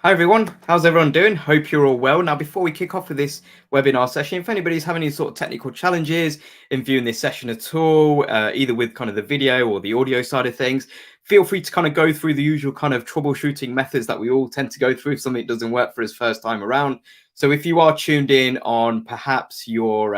Hi everyone, how's everyone doing? Hope you're all well. Now, before we kick off with this webinar session, if anybody's having any sort of technical challenges in viewing this session at all, either with kind of the video or the audio side of things, feel free to kind of go through the usual kind of troubleshooting methods that we all tend to go through if something doesn't work for us first time around. So if you are tuned in on perhaps your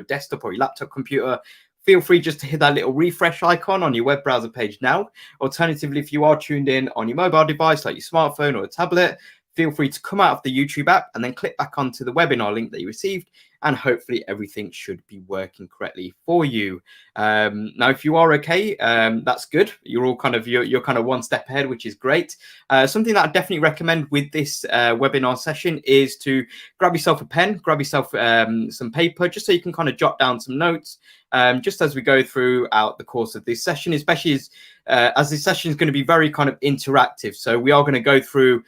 desktop or your laptop computer, feel free just to hit that little refresh icon on your web browser page now. Alternatively, if you are tuned in on your mobile device, like your smartphone or a tablet, feel free to come out of the YouTube app and then click back onto the webinar link that you received, and hopefully everything should be working correctly for you. Now, if you are okay, that's good. You're all kind of you're kind of one step ahead, which is great. Something that I definitely recommend with this webinar session is to grab yourself a pen, grab yourself some paper, just so you can kind of jot down some notes. Just as we go throughout the course of this session, especially as this session is going to be very kind of interactive. So we are going to go through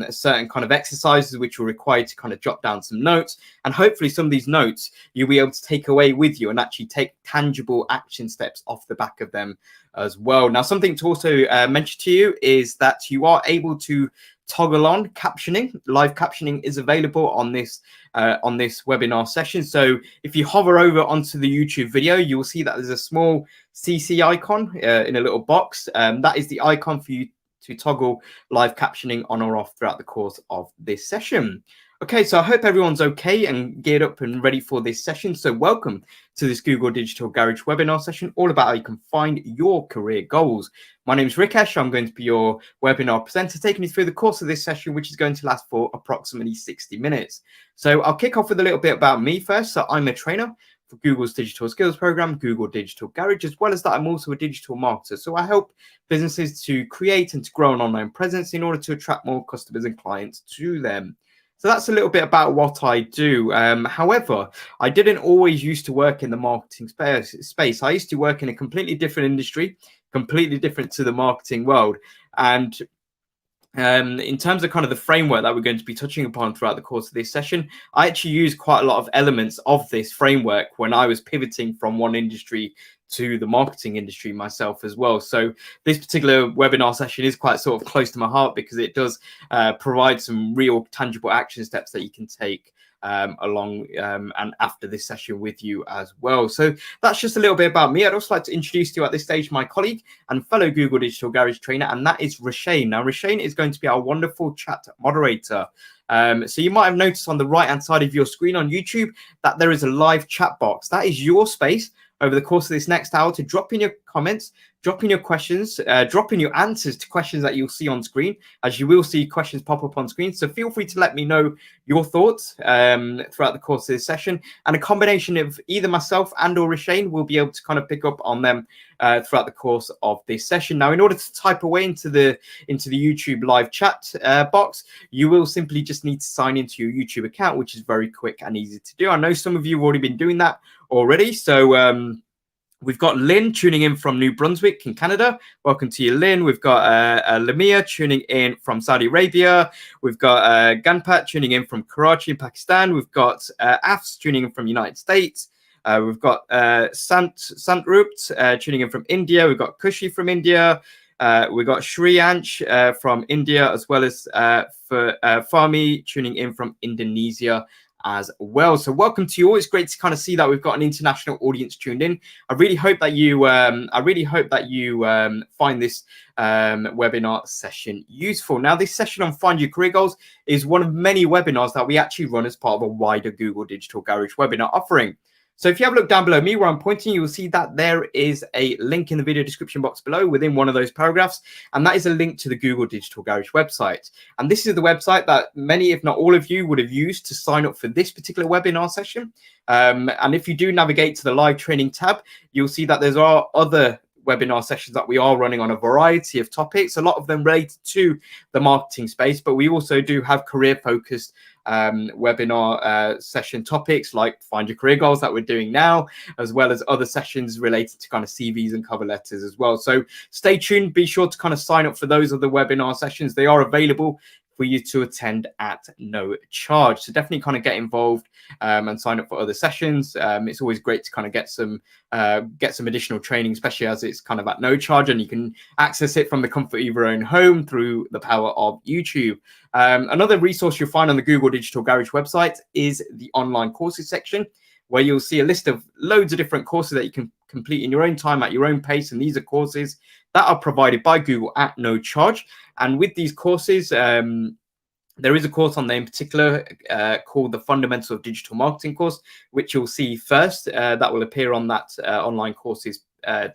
certain kind of exercises which will require you to kind of jot down some notes, and hopefully some of these notes you'll be able to take away with you and actually take tangible action steps off the back of them as well. Now, something to also mention to you is that you are able to toggle on captioning. Live captioning is available on this webinar session. So if you hover over onto the YouTube video, you will see that there's a small CC icon in a little box. That is the icon for you to toggle live captioning on or off throughout the course of this session. Okay, so I hope everyone's okay and geared up and ready for this session. So welcome to this Google Digital Garage webinar session, all about how you can find your career goals. My name is Rikesh. I'm going to be your webinar presenter, taking you through the course of this session, which is going to last for approximately 60 minutes. So I'll kick off with a little bit about me first. So I'm a trainer for Google's digital skills program, Google Digital Garage, as well as that I'm also a digital marketer. So I help businesses to create and to grow an online presence in order to attract more customers and clients to them. So that's a little bit about what I do. However, I didn't always used to work in the marketing space. I used to work in a completely different industry, completely different to the marketing world. And in terms of kind of the framework that we're going to be touching upon throughout the course of this session, I actually use quite a lot of elements of this framework when I was pivoting from one industry to the marketing industry myself as well. So this particular webinar session is quite sort of close to my heart because it does provide some real tangible action steps that you can take along and after this session with you as well. So that's just a little bit about me. I'd also like to introduce to you at this stage my colleague and fellow Google Digital Garage trainer, and that is Rashane. Now, Rashane is going to be our wonderful chat moderator. So you might have noticed on the right-hand side of your screen on YouTube that there is a live chat box. That is your space over the course of this next hour to drop in your comments, drop in your questions, drop in your answers to questions that you'll see on screen, as you will see questions pop up on screen. So feel free to let me know your thoughts throughout the course of this session, and a combination of either myself and or Rashane will be able to kind of pick up on them throughout the course of this session. Now, in order to type away into the YouTube live chat box, you will simply just need to sign into your YouTube account, which is very quick and easy to do. I know some of you have already been doing that already. So we've got Lynn tuning in from New Brunswick in Canada. Welcome to you, Lynn. We've got Lamia tuning in from Saudi Arabia. We've got Ganpat tuning in from Karachi in Pakistan. We've got Afs tuning in from United States. We've got Santrupt tuning in from India. We've got Kushi from India. We've got Shriyansh from India, as well as Fahmi tuning in from Indonesia as well. So welcome to you all. It's great to kind of see that we've got an international audience tuned in. I really hope that you find this webinar session useful. Now, this session on Find Your Career Goals is one of many webinars that we actually run as part of a wider Google Digital Garage webinar offering. So if you have a look down below me where I'm pointing, you will see that there is a link in the video description box below within one of those paragraphs. And that is a link to the Google Digital Garage website. And this is the website that many, if not all of you, would have used to sign up for this particular webinar session. And if you do navigate to the live training tab, you'll see that there are other webinar sessions that we are running on a variety of topics, a lot of them related to the marketing space, but we also do have career focused webinar session topics like Find Your Career Goals that we're doing now, as well as other sessions related to kind of CVs and cover letters as well. So stay tuned, be sure to kind of sign up for those other webinar sessions. They are available for you to attend at no charge. So definitely kind of get involved and sign up for other sessions. It's always great to kind of get some additional training, especially as it's kind of at no charge, and you can access it from the comfort of your own home through the power of YouTube. Another resource you'll find on the Google Digital Garage website is the online courses section, where you'll see a list of loads of different courses that you can complete in your own time at your own pace. And these are courses that are provided by Google at no charge. And with these courses, there is a course on there in particular called the Fundamentals of Digital Marketing course, which you'll see first. That will appear on that online courses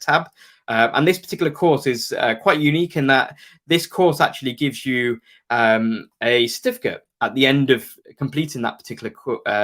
tab. And this particular course is quite unique in that this course actually gives you a certificate at the end of completing that particular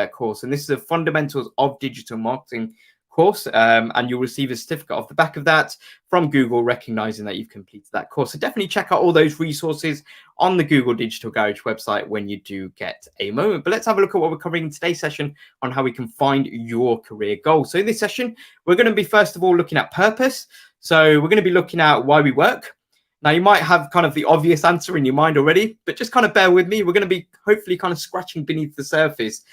course. And this is a Fundamentals of Digital Marketing course, and you'll receive a certificate off the back of that from Google, recognizing that you've completed that course. So definitely check out all those resources on the Google Digital Garage website when you do get a moment. But let's have a look at what we're covering in today's session on how we can find your career goal. So in this session, we're going to be first of all looking at purpose. So we're going to be looking at why we work. Now, you might have kind of the obvious answer in your mind already, but just kind of bear with me. We're going to be hopefully kind of scratching beneath the surface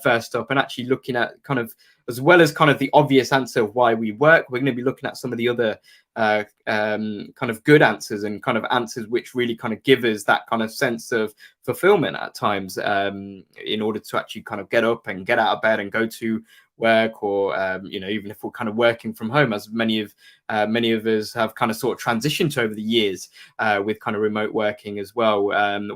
first up, and actually looking at kind of, as well as kind of the obvious answer of why we work, we're going to be looking at some of the other kind of good answers, and kind of answers which really kind of give us that kind of sense of fulfillment at times, in order to actually kind of get up and get out of bed and go to work, or even if we're kind of working from home, as many of us have kind of sort of transitioned to over the years with kind of remote working as well.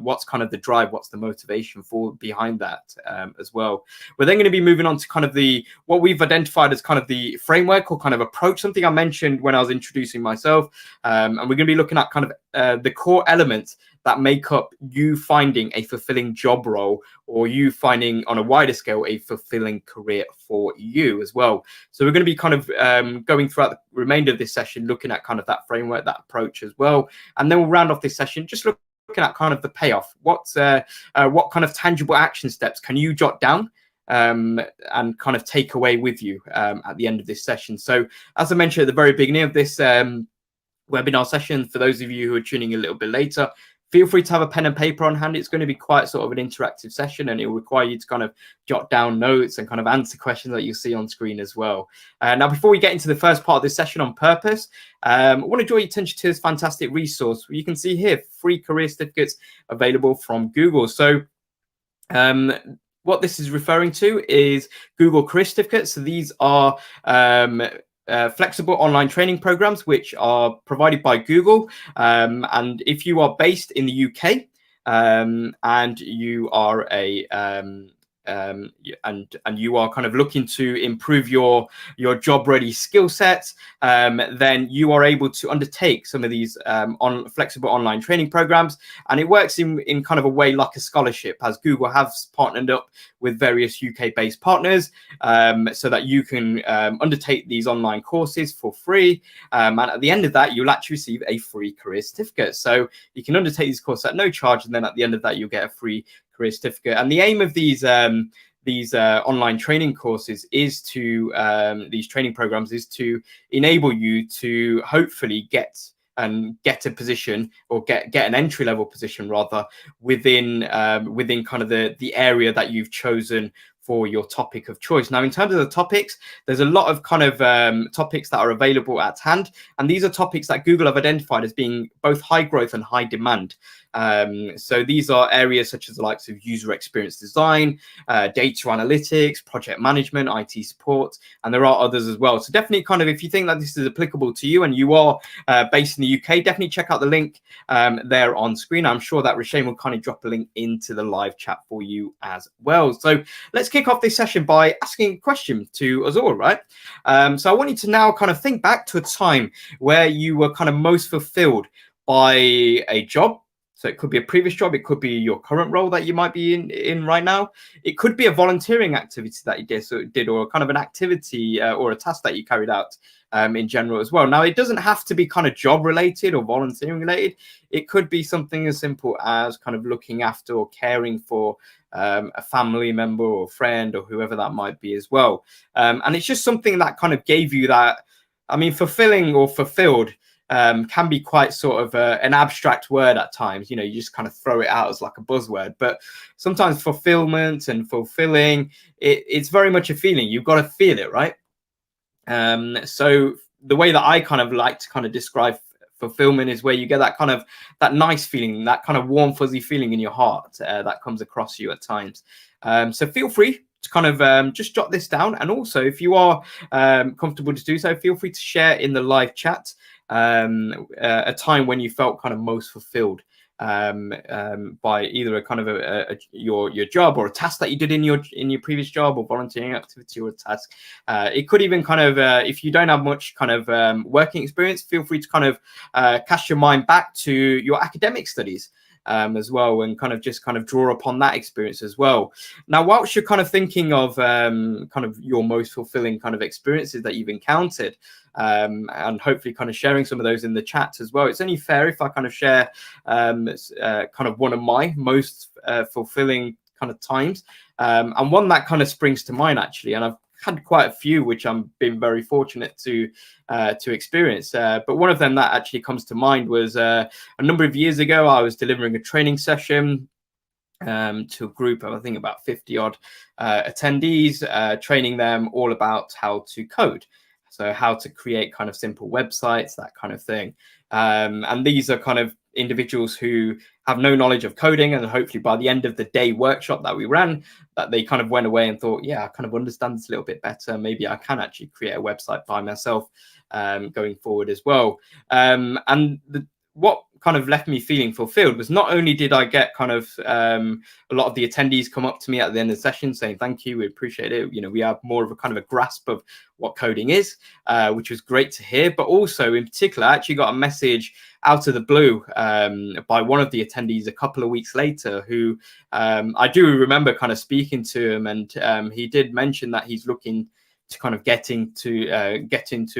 What's kind of the drive, what's the motivation for behind that as well. We're then going to be moving on to kind of what we've identified as kind of the framework or kind of approach, something I mentioned when I was introducing myself, and we're going to be looking at kind of the core elements that make up you finding a fulfilling job role, or you finding on a wider scale a fulfilling career for you as well. So we're going to be kind of going throughout the remainder of this session, looking at kind of that framework, that approach as well. And then we'll round off this session just looking at kind of the payoff. What kind of tangible action steps can you jot down and kind of take away with you at the end of this session? So as I mentioned at the very beginning of this webinar session, for those of you who are tuning a little bit later, feel free to have a pen and paper on hand. It's going to be quite sort of an interactive session, and it will require you to kind of jot down notes and kind of answer questions that you see on screen as well. Now, before we get into the first part of this session on purpose, I want to draw your attention to this fantastic resource. You can see here, free career certificates available from Google. So what this is referring to is Google Career Certificates. So these are flexible online training programs which are provided by Google, and if you are based in the UK and you are and you are kind of looking to improve your job ready skill sets, then you are able to undertake some of these flexible online training programs, and it works in kind of a way like a scholarship, as Google has partnered up with various UK based partners so that you can undertake these online courses for free, and at the end of that you'll actually receive a free career certificate. So you can undertake these courses at no charge, and then at the end of that you'll get a free career certificate. And the aim of these online training courses is to these training programs is to enable you to hopefully get a position, or get an entry level position rather, within kind of the area that you've chosen for your topic of choice. Now, in terms of the topics, there's a lot of kind of topics that are available at hand, and these are topics that Google have identified as being both high growth and high demand. So these are areas such as the likes of user experience design, data analytics, project management, IT support, and there are others as well. So definitely kind of, if you think that this is applicable to you and you are based in the UK, definitely check out the link there on screen. I'm sure that Rashane will kind of drop a link into the live chat for you as well. So let's kick off this session by asking a question to us all, right? So I want you to now kind of think back to a time where you were kind of most fulfilled by a job. So it could be a previous job, it could be your current role that you might be in right now. It could be a volunteering activity that you did, or kind of an activity or a task that you carried out in general as well. Now, it doesn't have to be kind of job related or volunteering related. It could be something as simple as kind of looking after or caring for a family member or friend or whoever that might be as well. And it's just something that kind of gave you that, I mean, fulfilling or fulfilled can be quite sort of an abstract word at times. You know, you just kind of throw it out as like a buzzword, but sometimes fulfillment and fulfilling, it's very much a feeling. You've got to feel it, right? So the way that I kind of like to kind of describe fulfillment is where you get that kind of that nice feeling, that kind of warm fuzzy feeling in your heart that comes across you at times. So feel free to kind of just jot this down, and also if you are comfortable to do so, feel free to share in the live chat a time when you felt kind of most fulfilled by either a kind of your job or a task that you did in your previous job, or volunteering activity or a task. It could even kind of if you don't have much kind of working experience, feel free to kind of cast your mind back to your academic studies as well, and kind of draw upon that experience as well. Now, whilst you're kind of thinking of kind of your most fulfilling kind of experiences that you've encountered, and hopefully kind of sharing some of those in the chat as well, it's only fair if I kind of share kind of one of my most fulfilling kind of times, and one that kind of springs to mind actually, and I've had quite a few which I'm been very fortunate to experience, but one of them that actually comes to mind was a number of years ago. I was delivering a training session to a group of, I think, about 50 odd attendees, training them all about how to code. So how to create kind of simple websites, that kind of thing. And these are kind of individuals who have no knowledge of coding, and hopefully by the end of the day workshop that we ran, that they kind of went away and thought, yeah, I kind of understand this a little bit better. Maybe I can actually create a website by myself going forward as well. And what kind of left me feeling fulfilled was not only did I get kind of a lot of the attendees come up to me at the end of the session saying, thank you, we appreciate it. You know, we have more of a kind of a grasp of what coding is, which was great to hear. But also in particular, I actually got a message out of the blue by one of the attendees a couple of weeks later, who I do remember kind of speaking to him, and he did mention that he's looking to kind of get into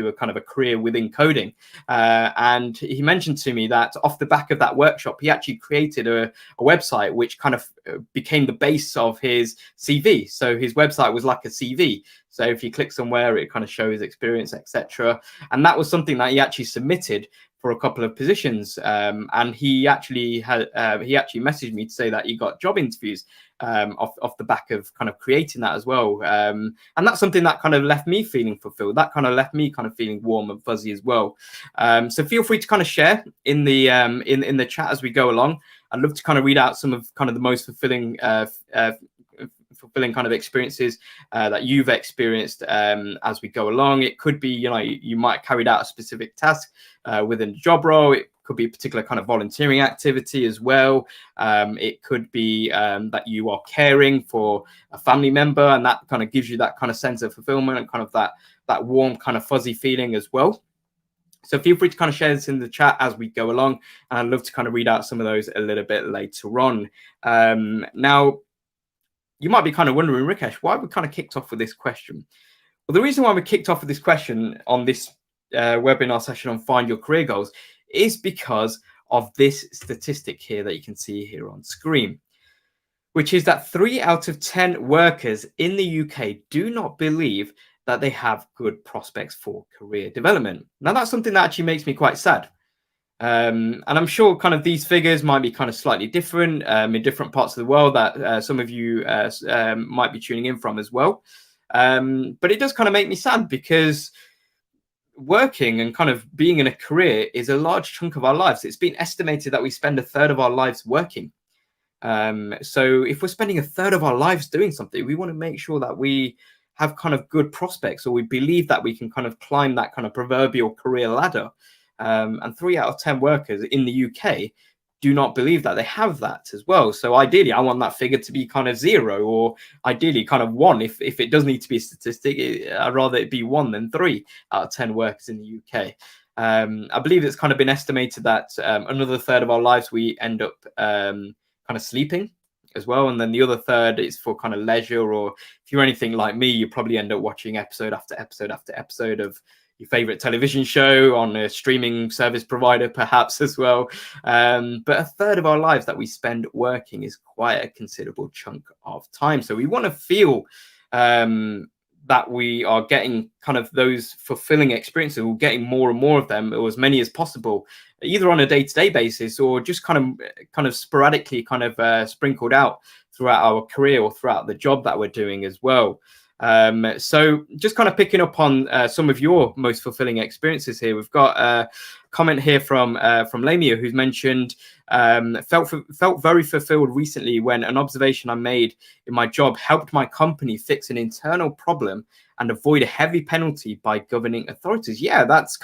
a kind of a career within coding, and he mentioned to me that off the back of that workshop, he actually created a website which kind of became the base of his CV. So his website was like a CV. So if you click somewhere, it kind of shows experience, etc. And that was something that he actually submitted for a couple of positions, and he actually messaged me to say that he got job interviews off the back of kind of creating that as well, and that's something that kind of left me feeling fulfilled. That kind of left me kind of feeling warm and fuzzy as well. So feel free to kind of share in the in the chat as we go along. I'd love to kind of read out some of kind of the most fulfilling kind of experiences that you've experienced as we go along. It could be, you know, you might have carried out a specific task within a job role. It could be a particular kind of volunteering activity as well. It could be that you are caring for a family member, and that kind of gives you that kind of sense of fulfillment and kind of that warm kind of fuzzy feeling as well. So feel free to kind of share this in the chat as we go along, and I'd love to kind of read out some of those a little bit later on. Now, you might be kind of wondering, Rikesh, why we kind of kicked off with this question? Well, the reason why we kicked off with this question on this webinar session on Find Your Career Goals is because of this statistic here that you can see here on screen, which is that 3 out of 10 workers in the UK do not believe that they have good prospects for career development. Now, that's something that actually makes me quite sad. And I'm sure kind of these figures might be kind of slightly different in different parts of the world that some of you might be tuning in from as well. But it does kind of make me sad, because working and kind of being in a career is a large chunk of our lives. It's been estimated that we spend a third of our lives working. So if we're spending a third of our lives doing something, we want to make sure that we have kind of good prospects, or we believe that we can kind of climb that kind of proverbial career ladder. And 3 out of 10 workers in the UK do not believe that they have that as well. So ideally, I want that figure to be kind of 0, or ideally kind of 1. If it does need to be a statistic, I'd rather it be 1 than 3 out of 10 workers in the UK. I believe it's kind of been estimated that another third of our lives we end up kind of sleeping as well, and then the other third is for kind of leisure, or if you're anything like me, you probably end up watching episode after episode after episode of your favorite television show on a streaming service provider, perhaps as well. But a third of our lives that we spend working is quite a considerable chunk of time. So we want to feel that we are getting kind of those fulfilling experiences, we're getting more and more of them, or as many as possible, either on a day-to-day basis or just kind of sporadically sprinkled out throughout our career or throughout the job that we're doing as well. So just kind of picking up on some of your most fulfilling experiences here. We've got a comment here from Lamia, who's mentioned felt very fulfilled recently when an observation I made in my job helped my company fix an internal problem and avoid a heavy penalty by governing authorities. Yeah, that's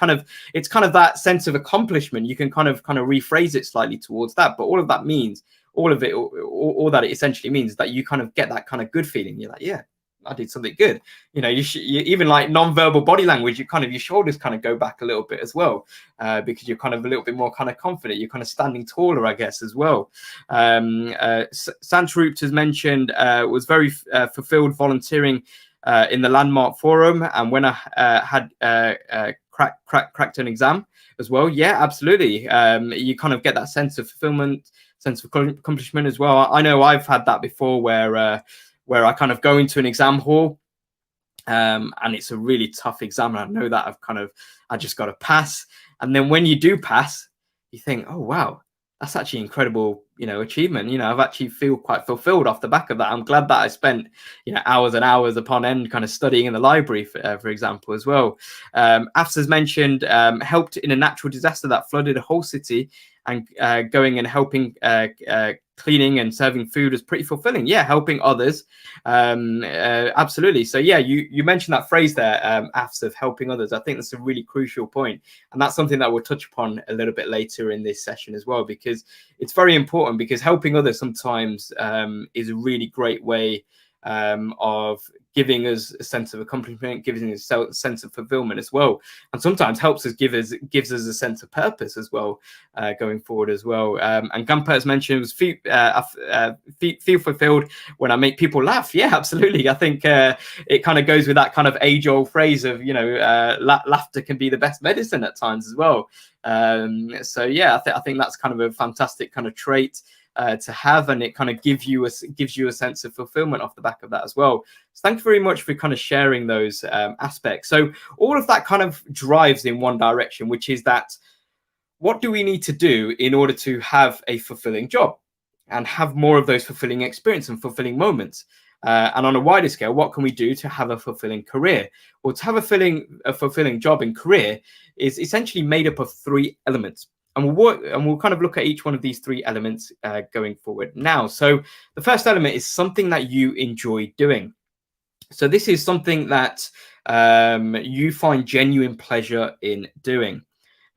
it's kind of that sense of accomplishment. You can kind of rephrase it slightly towards that, but all of that means, all of it, all that it essentially means is that you kind of get that kind of good feeling. You're like, yeah, I did something good. You know, you even like non-verbal body language, your shoulders kind of go back a little bit as well, because you're kind of a little bit more kind of confident. You're kind of standing taller, I guess, as well. Santarupt has mentioned was very fulfilled volunteering in the Landmark Forum, and when I had cracked an exam as well. Yeah, absolutely. You kind of get that sense of fulfillment, sense of accomplishment as well. I know I've had that before where I kind of go into an exam hall and it's a really tough exam. And I know that I just got to pass. And then when you do pass, you think, oh, wow, that's actually incredible, achievement. I've actually feel quite fulfilled off the back of that. I'm glad that I spent, hours and hours upon end kind of studying in the library, for example, as well. Afs mentioned helped in a natural disaster that flooded a whole city, and going and helping cleaning and serving food is pretty fulfilling. Yeah, helping others. Absolutely. So yeah, you mentioned that phrase there, Afs, of helping others. I think that's a really crucial point. And that's something that we'll touch upon a little bit later in this session as well, because it's very important, because helping others sometimes is a really great way of giving us a sense of accomplishment, giving us a sense of fulfillment as well, and sometimes gives us a sense of purpose as well, going forward as well. And Gunther has mentioned was feel fulfilled when I make people laugh. Yeah, absolutely. I think it kind of goes with that kind of age-old phrase of laughter can be the best medicine at times as well. So yeah, I think that's kind of a fantastic kind of trait to have, and it kind of gives you a sense of fulfillment off the back of that as well. So thank you very much for kind of sharing those aspects. So all of that kind of drives in one direction, which is that what do we need to do in order to have a fulfilling job and have more of those fulfilling experiences and fulfilling moments? And on a wider scale, what can we do to have a fulfilling career? Well, to have a fulfilling job and career is essentially made up of three elements. And we'll kind of look at each one of these three elements going forward now. So the first element is something that you enjoy doing. So this is something that you find genuine pleasure in doing.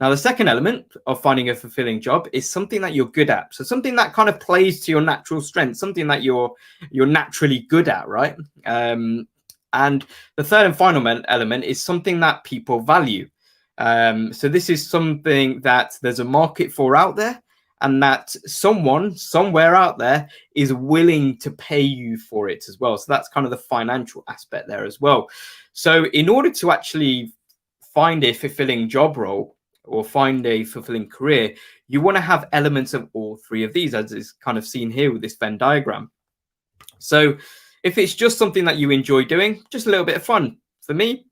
Now, the second element of finding a fulfilling job is something that you're good at. So something that kind of plays to your natural strength, something that you're naturally good at, right? And the third and final element is something that people value. So this is something that there's a market for out there, and that someone somewhere out there is willing to pay you for it as well. So that's kind of the financial aspect there as well. So in order to actually find a fulfilling job role or find a fulfilling career, you want to have elements of all three of these, as is kind of seen here with this Venn diagram. So if it's just something that you enjoy doing, just a little bit of fun. For me,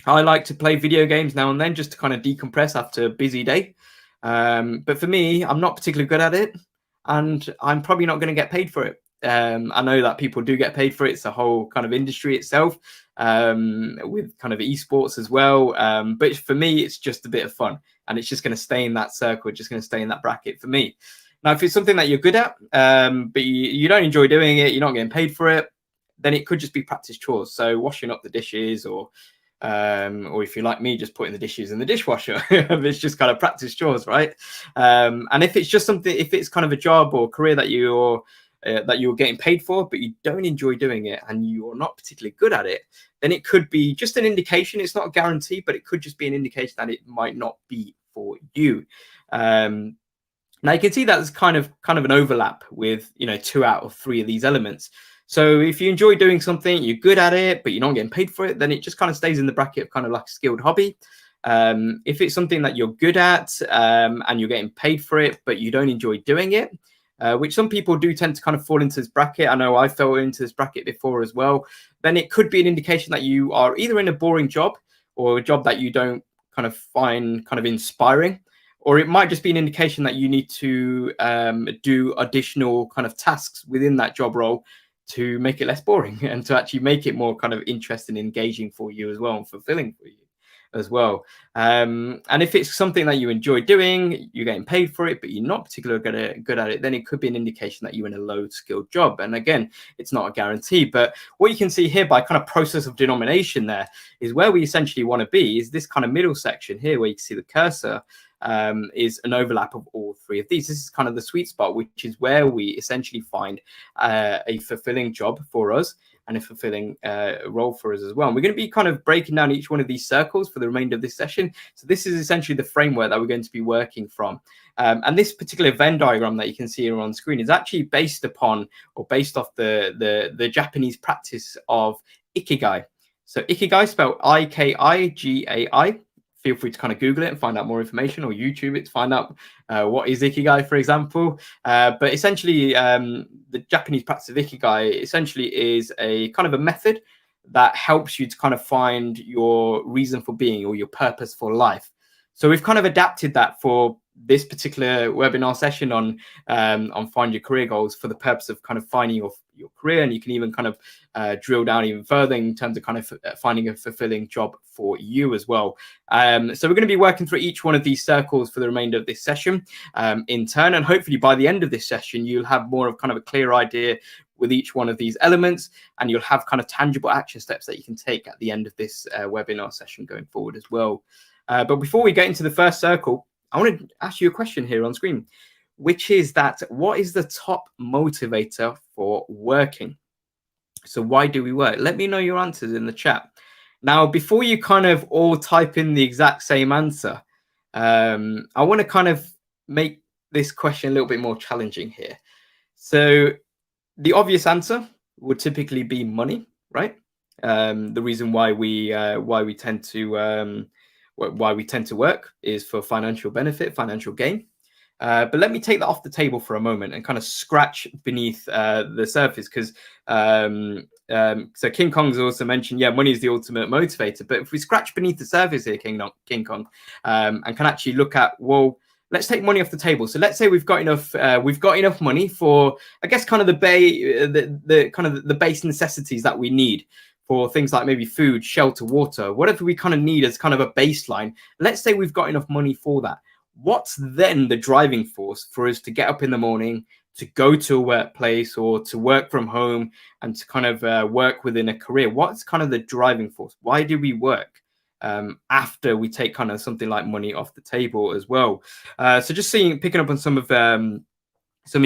I like to play video games now and then just to kind of decompress after a busy day. But for me, I'm not particularly good at it, and I'm probably not going to get paid for it. I know that people do get paid for it. It's a whole kind of industry itself, with kind of esports as well. But for me, it's just a bit of fun, and it's just going to stay in that circle, just going to stay in that bracket for me. Now, if it's something that you're good at, but you don't enjoy doing it, you're not getting paid for it, then it could just be practice chores. So washing up the dishes, or if you're like me, just putting the dishes in the dishwasher. It's just kind of practice chores, right? And if it's just something, if it's kind of a job or career that you're getting paid for, but you don't enjoy doing it and you're not particularly good at it, then it could be just an indication. It's not a guarantee, but it could just be an indication that it might not be for you. Now you can see that there's kind of an overlap with 2 out of 3 of these elements. So if you enjoy doing something, you're good at it, but you're not getting paid for it, then it just kind of stays in the bracket of kind of like a skilled hobby. If it's something that you're good at, and you're getting paid for it, but you don't enjoy doing it, which some people do tend to kind of fall into this bracket. I know I fell into this bracket before as well. Then it could be an indication that you are either in a boring job or a job that you don't kind of find kind of inspiring, or it might just be an indication that you need to do additional kind of tasks within that job role to make it less boring and to actually make it more kind of interesting, engaging for you as well, and fulfilling for you as well. And if it's something that you enjoy doing, you're getting paid for it, but you're not particularly good at it, then it could be an indication that you're in a low skilled job. And again, it's not a guarantee, but what you can see here by kind of process of denomination there is where we essentially want to be is this kind of middle section here where you can see the cursor is an overlap of all three of these. This is kind of the sweet spot, which is where we essentially find a fulfilling job for us and a fulfilling role for us as well. And we're going to be kind of breaking down each one of these circles for the remainder of this session. So this is essentially the framework that we're going to be working from. And this particular Venn diagram that you can see here on screen is actually based upon or based off the Japanese practice of Ikigai. So Ikigai, spelled Ikigai. Feel free to kind of Google it and find out more information, or YouTube it to find out what is Ikigai, for example. But essentially, the Japanese practice of Ikigai essentially is a kind of a method that helps you to kind of find your reason for being or your purpose for life. So we've kind of adapted that for this particular webinar session on Find Your Career Goals for the purpose of kind of finding your career. And you can even kind of drill down even further in terms of kind of finding a fulfilling job for you as well. So we're going to be working through each one of these circles for the remainder of this session in turn. And hopefully by the end of this session, you'll have more of kind of a clear idea with each one of these elements, and you'll have kind of tangible action steps that you can take at the end of this webinar session going forward as well. But before we get into the first circle, I want to ask you a question here on screen, which is that what is the top motivator for working? So why do we work? Let me know your answers in the chat. Now, before you kind of all type in the exact same answer, I want to kind of make this question a little bit more challenging here. So the obvious answer would typically be money, right? The reason why we tend to work is for financial benefit, financial gain. But let me take that off the table for a moment and kind of scratch beneath the surface, because so King Kong's also mentioned, yeah, money is the ultimate motivator. But if we scratch beneath the surface here, King Kong, and can actually look at, well, let's take money off the table. So let's say we've got enough money for, I guess, kind of the base necessities that we need for things like maybe food, shelter, water, whatever we kind of need as kind of a baseline. Let's say we've got enough money for that. What's then the driving force for us to get up in the morning, to go to a workplace or to work from home and to kind of work within a career? What's kind of the driving force? Why do we work after we take kind of something like money off the table as well? So just picking up on some of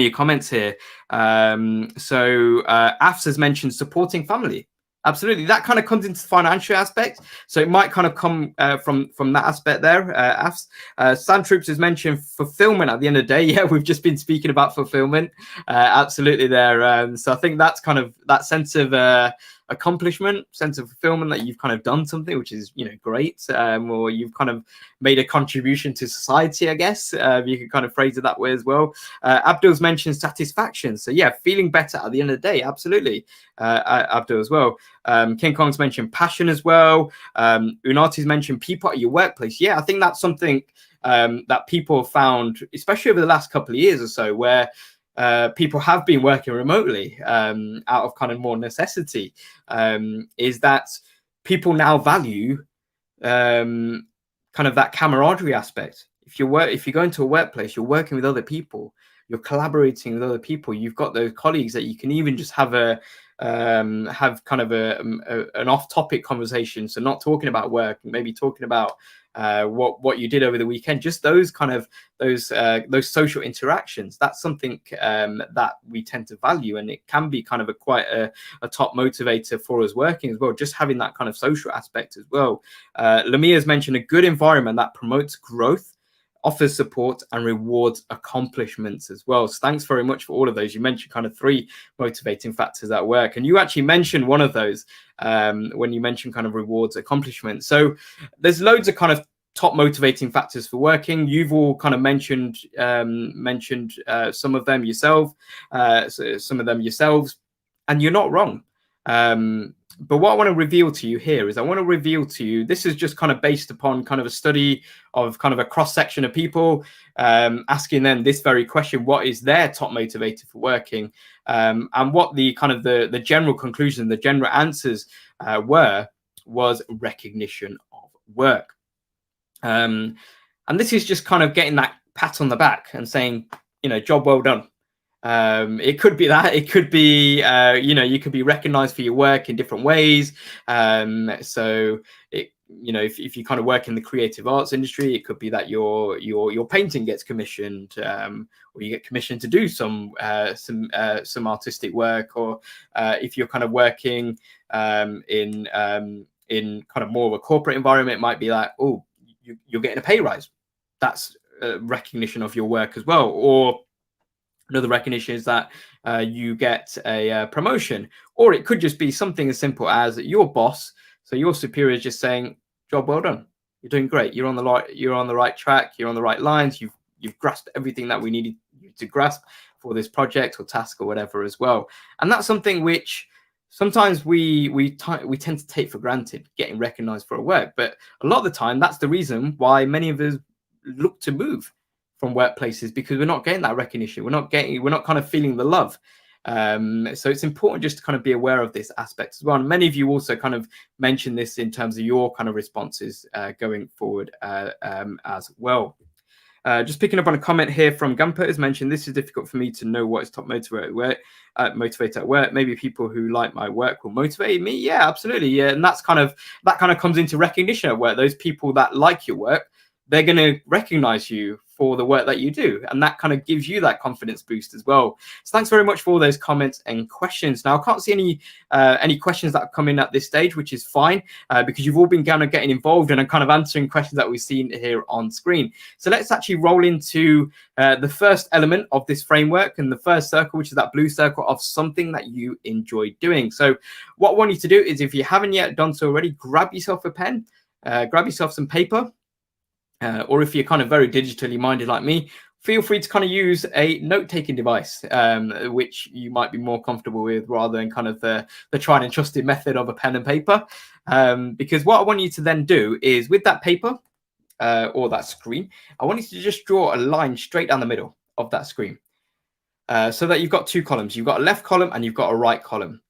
your comments here. So Afs has mentioned supporting family. Absolutely, that kind of comes into the financial aspect, so it might kind of come from that aspect there. Sand Troops has mentioned fulfillment at the end of the day. Yeah, we've just been speaking about fulfillment. Absolutely there. So I think that's kind of that sense of accomplishment, sense of fulfillment, that you've kind of done something which is, great, or you've kind of made a contribution to society, I guess. You could kind of phrase it that way as well. Abdul's mentioned satisfaction. So yeah, feeling better at the end of the day. Absolutely. Abdul as well. King Kong's mentioned passion as well. Unati's mentioned people at your workplace. Yeah, I think that's something that people have found, especially over the last couple of years or so, where people have been working remotely out of kind of more necessity, is that people now value kind of that camaraderie aspect. If you go into a workplace, you're working with other people, you're collaborating with other people, you've got those colleagues that you can even just have kind of an off-topic conversation, so not talking about work, maybe talking about what you did over the weekend, just those social interactions. That's something that we tend to value, and it can be kind of quite a top motivator for us working as well, just having that kind of social aspect as well. Lamia's mentioned a good environment that promotes growth, offers support, and rewards accomplishments as well. So thanks very much for all of those. You mentioned kind of 3 motivating factors at work, and you actually mentioned one of those when you mentioned kind of rewards accomplishments. So there's loads of kind of top motivating factors for working. You've all kind of mentioned some of them yourself, some of them yourselves, and you're not wrong. But what I want to reveal to you here is I want to reveal to you, this is just kind of based upon kind of a study of kind of a cross section of people, asking them this very question: what is their top motivator for working? And what the kind of the general conclusion, the general answers was recognition of work. And this is just kind of getting that pat on the back and saying, you know, job well done. It could be that, it could be, you know, you could be recognized for your work in different ways. So it, you know, if you kind of work in the creative arts industry, it could be that your painting gets commissioned, or you get commissioned to do some artistic work, or if you're kind of working in kind of more of a corporate environment, it might be like, oh, you're getting a pay rise. That's recognition of your work as well. Or another recognition is that you get a promotion, or it could just be something as simple as your boss, so your superior, is just saying, "Job well done. You're doing great. You're on the right track. You're on the right lines. You've grasped everything that we needed you to grasp for this project or task or whatever as well." And that's something which sometimes we tend to take for granted, getting recognized for our work. But a lot of the time, that's the reason why many of us look to move from workplaces, because we're not getting that recognition. We're not kind of feeling the love. So it's important just to kind of be aware of this aspect as well. And many of you also kind of mentioned this in terms of your kind of responses going forward as well. Just picking up on a comment here from Gumper has mentioned, this is difficult for me to know what is top motivator at work. Maybe people who like my work will motivate me. Yeah, absolutely. Yeah, and that kind of comes into recognition at work. Those people that like your work, they're going to recognize you for the work that you do, and that kind of gives you that confidence boost as well. So thanks very much for all those comments and questions. Now I can't see any questions that have come in at this stage, which is fine, because you've all been kind of getting involved and kind of answering questions that we've seen here on screen. So let's actually roll into the first element of this framework, and the first circle, which is that blue circle of something that you enjoy doing. So what I want you to do is, if you haven't yet done so already, grab yourself a pen, grab yourself some paper. Or if you're kind of very digitally minded like me, feel free to kind of use a note-taking device, which you might be more comfortable with, rather than kind of the tried and trusted method of a pen and paper. Because what I want you to then do is, with that paper or that screen, I want you to just draw a line straight down the middle of that screen, so that you've got two columns. You've got a left column and you've got a right column.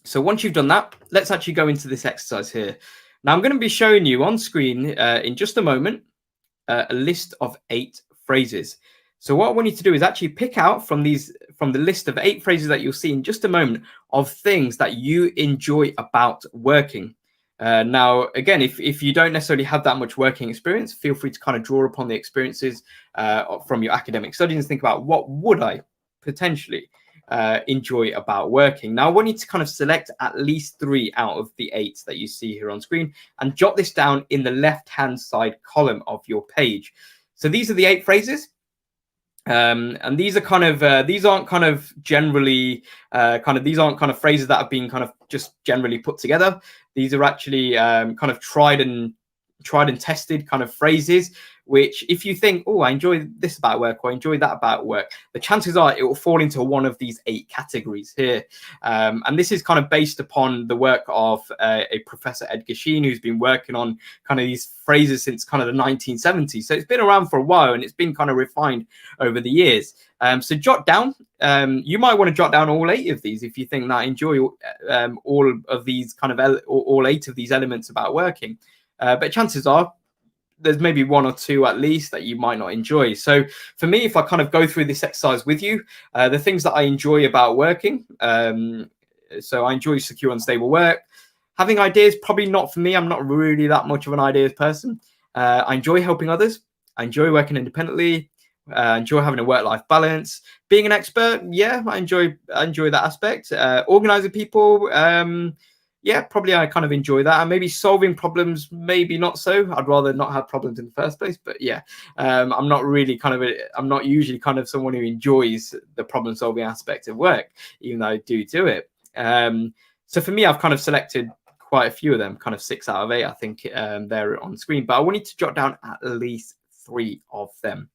So once you've done that, let's actually go into this exercise here. Now, I'm going to be showing you on screen in just a moment a list of 8 phrases. So what I want you to do is actually pick out from the list of 8 phrases that you'll see in just a moment of things that you enjoy about working. Now, again, if you don't necessarily have that much working experience, feel free to kind of draw upon the experiences from your academic studies and think about, what would I potentially enjoy about working. Now I want you to kind of select at least 3 out of the 8 that you see here on screen, and jot this down in the left hand side column of your page. So these are the 8 phrases, and these are kind of these aren't kind of generally these aren't kind of phrases that have been kind of just generally put together. These are actually kind of tried and tested kind of phrases, which, if you think, oh, I enjoy this about work, or I enjoy that about work, the chances are it will fall into one of these 8 categories here. And this is kind of based upon the work of a Professor Edgar Sheen, who's been working on kind of these phrases since kind of the 1970s. So it's been around for a while, and it's been kind of refined over the years. So jot down, you might want to jot down all 8 of these if you think that I enjoy all of these kind of all 8 of these elements about working. But chances are there's maybe 1 or 2 at least that you might not enjoy. So for me, if I kind of go through this exercise with you, the things that I enjoy about working, so I enjoy secure and stable work. Having ideas, probably not for me. I'm not really that much of an ideas person. I enjoy helping others. I enjoy working independently. I enjoy having a work-life balance. Being an expert, yeah, I enjoy that aspect. Organizing people, yeah, probably I kind of enjoy that. And maybe solving problems, maybe not so. I'd rather not have problems in the first place. But yeah, I'm not usually kind of someone who enjoys the problem solving aspect of work, even though I do it. So for me, I've kind of selected quite a few of them, kind of 6 out of 8, I think, there on screen. But I want you to jot down at least 3 of them,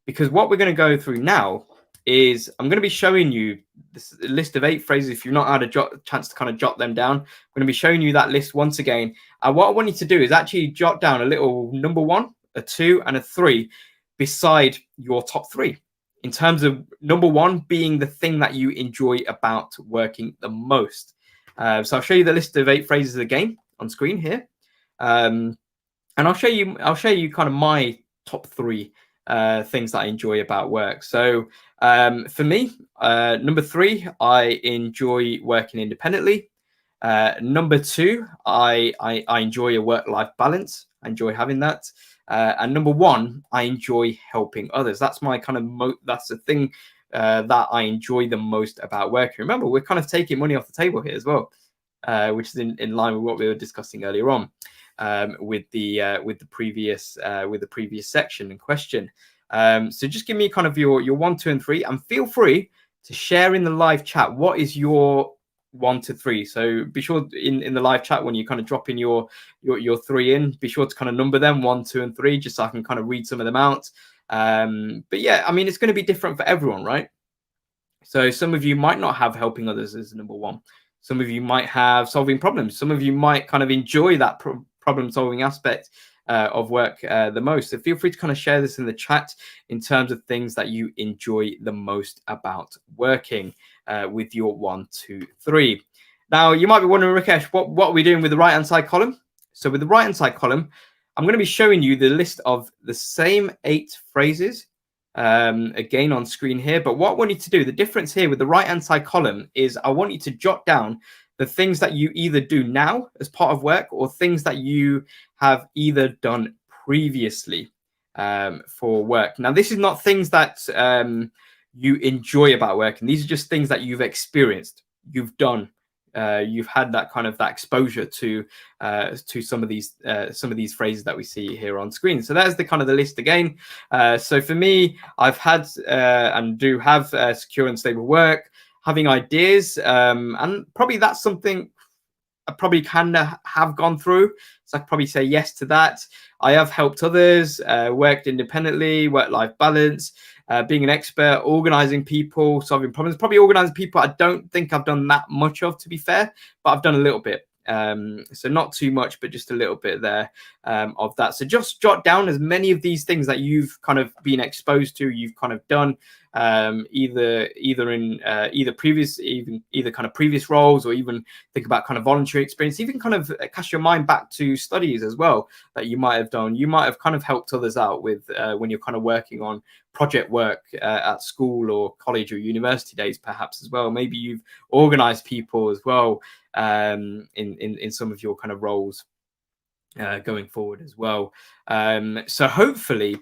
because what we're going to go through now is I'm going to be showing you this list of 8 phrases. If you've not had a chance to kind of jot them down, I'm going to be showing you that list once again. And what I want you to do is actually jot down a little number 1, a 2, and a 3 beside your top 3. In terms of number 1 being the thing that you enjoy about working the most. So I'll show you the list of 8 phrases again on screen here, and I'll show you kind of my top 3 things that I enjoy about work. So for me, number 3, I enjoy working independently. Number 2, I enjoy a work-life balance. I enjoy having that. And number 1, I enjoy helping others. That's my kind of that's the thing that I enjoy the most about working. Remember, we're kind of taking money off the table here as well, which is in line with what we were discussing earlier on with the previous section and question. So just give me kind of your 1, 2, and 3, and feel free to share in the live chat what is your 1 to 3. So be sure in the live chat, when you kind of drop in your 3 in, be sure to kind of number them 1, 2, and 3, just so I can kind of read some of them out. But yeah, I mean, it's going to be different for everyone, right? So some of you might not have helping others as number 1. Some of you might have solving problems. Some of you might kind of enjoy that problem solving aspect of work the most. So feel free to kind of share this in the chat in terms of things that you enjoy the most about working with your 1, 2, 3. Now, you might be wondering, Rakesh, what are we doing with the right-hand side column? So with the right-hand side column, I'm going to be showing you the list of the same 8 phrases again on screen here. But what I want you to do, the difference here with the right-hand side column is I want you to jot down the things that you either do now as part of work or things that you have either done previously for work. Now, this is not things that you enjoy about working. These are just things that you've experienced, you've done. You've had that kind of that exposure to some of these phrases that we see here on screen. So there's the kind of the list again. So for me, I've had and do have secure and stable work, having ideas, and probably that's something I probably kind of have gone through. So I could probably say yes to that. I have helped others, worked independently, work-life balance, being an expert, organizing people, solving problems. Probably organizing people I don't think I've done that much of, to be fair, but I've done a little bit. So not too much, but just a little bit there of that. So just jot down as many of these things that you've kind of been exposed to, you've kind of done, either previous kind of previous roles, or even think about kind of voluntary experience, even kind of cast your mind back to studies as well that you might have done. You might have kind of helped others out with when you're kind of working on project work at school or college or university days, perhaps as well. Maybe you've organized people as well in some of your kind of roles going forward as well. So hopefully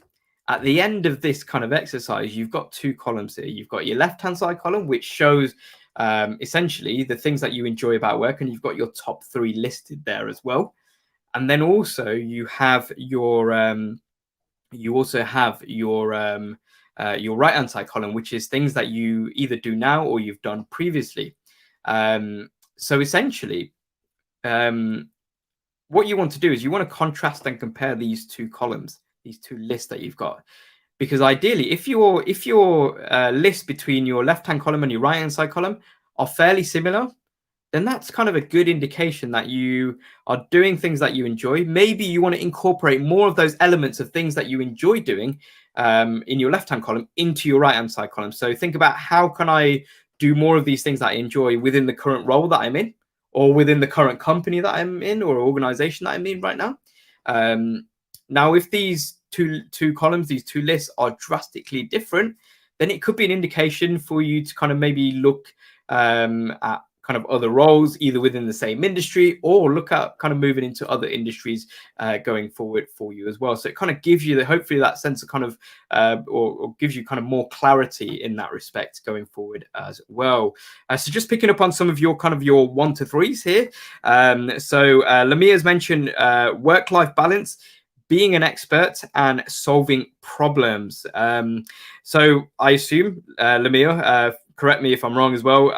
at the end of this kind of exercise, you've got 2 columns here. You've got your left-hand side column, which shows essentially the things that you enjoy about work, and you've got your top 3 listed there as well. And then also you have your right-hand side column, which is things that you either do now or you've done previously. So essentially, what you want to do is you want to contrast and compare these 2 columns, these 2 lists that you've got, because ideally, if your list between your left-hand column and your right-hand side column are fairly similar, then that's kind of a good indication that you are doing things that you enjoy. Maybe you want to incorporate more of those elements of things that you enjoy doing in your left-hand column into your right-hand side column. So think about, how can I do more of these things that I enjoy within the current role that I'm in, or within the current company that I'm in, or organization that I'm in right now. Now, if these two columns, these 2 lists are drastically different, then it could be an indication for you to kind of maybe look at kind of other roles, either within the same industry, or look at kind of moving into other industries going forward for you as well. So it kind of gives you hopefully that sense of kind of, or gives you kind of more clarity in that respect going forward as well. So just picking up on some of your kind of your 1 to 3s here. So Lamia's mentioned work-life balance, being an expert, and solving problems. So I assume, Lamia, correct me if I'm wrong as well.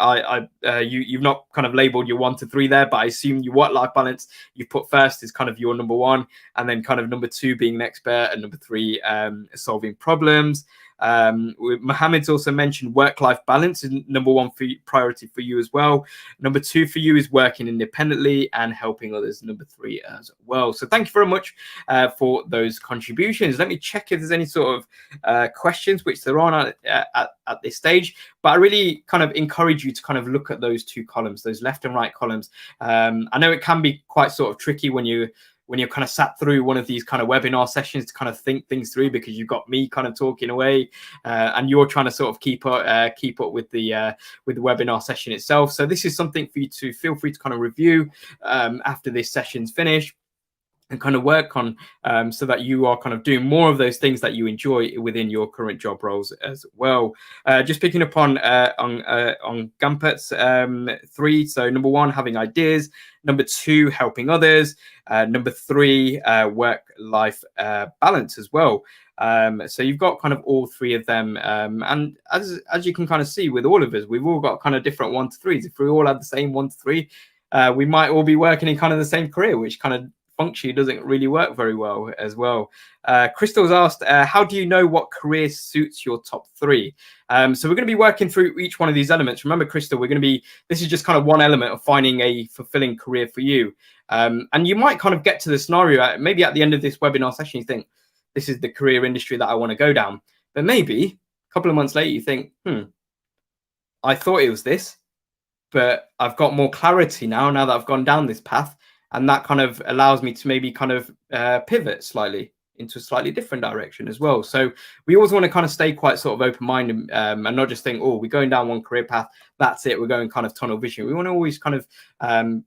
You've not kind of labeled your 1 to 3 there, but I assume your work-life balance you put first is kind of your number 1, and then kind of number 2 being an expert, and number 3 solving problems. Mohammed's also mentioned work-life balance is number 1 priority for you as well. Number 2 for you is working independently and helping others, number 3 as well. So thank you very much for those contributions. Let me check if there's any sort of questions, which there aren't at this stage, but I really kind of encourage you to kind of look at those 2 columns, those left and right columns. I know it can be quite sort of tricky when you're kind of sat through one of these kind of webinar sessions to kind of think things through, because you've got me kind of talking away and you're trying to sort of keep up with the webinar session itself. So this is something for you to feel free to kind of review after this session's finished, and kind of work on so that you are kind of doing more of those things that you enjoy within your current job roles as well. Just picking up on Gampert's 3. So number 1, having ideas. Number 2, helping others. Number 3, work-life balance as well. So you've got kind of all 3 of them. And as you can kind of see with all of us, we've all got kind of different 1 to 3s. If we all had the same 1 to 3, we might all be working in kind of the same career, which kind of functionally doesn't really work very well as well. Crystal's asked, how do you know what career suits your top 3? So we're going to be working through each one of these elements. Remember, Crystal, this is just kind of one element of finding a fulfilling career for you. And you might kind of get to the scenario, maybe at the end of this webinar session, you think, this is the career industry that I want to go down. But maybe a couple of months later, you think, I thought it was this, but I've got more clarity now that I've gone down this path. And that kind of allows me to maybe kind of pivot slightly into a slightly different direction as well. So we always want to kind of stay quite sort of open-minded and not just think, oh, we're going down one career path, that's it, we're going kind of tunnel vision. We want to always kind of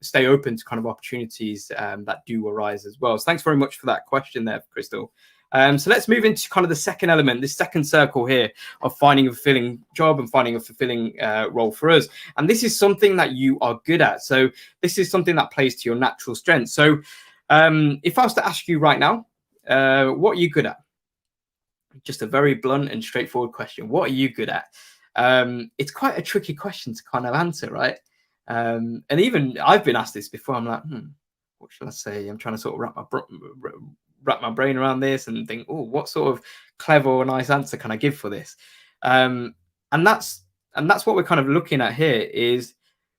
stay open to kind of opportunities that do arise as well. So thanks very much for that question there, Crystal. So let's move into kind of the second element, this second circle here of finding a fulfilling job and finding a fulfilling role for us. And this is something that you are good at. So this is something that plays to your natural strength. So if I was to ask you right now, what are you good at? Just a very blunt and straightforward question. What are you good at? It's quite a tricky question to kind of answer, right? And even I've been asked this before. I'm like, what should I say? I'm trying to sort of wrap my brain around this and think, oh, what sort of clever or nice answer can I give for this? And that's what we're kind of looking at here, is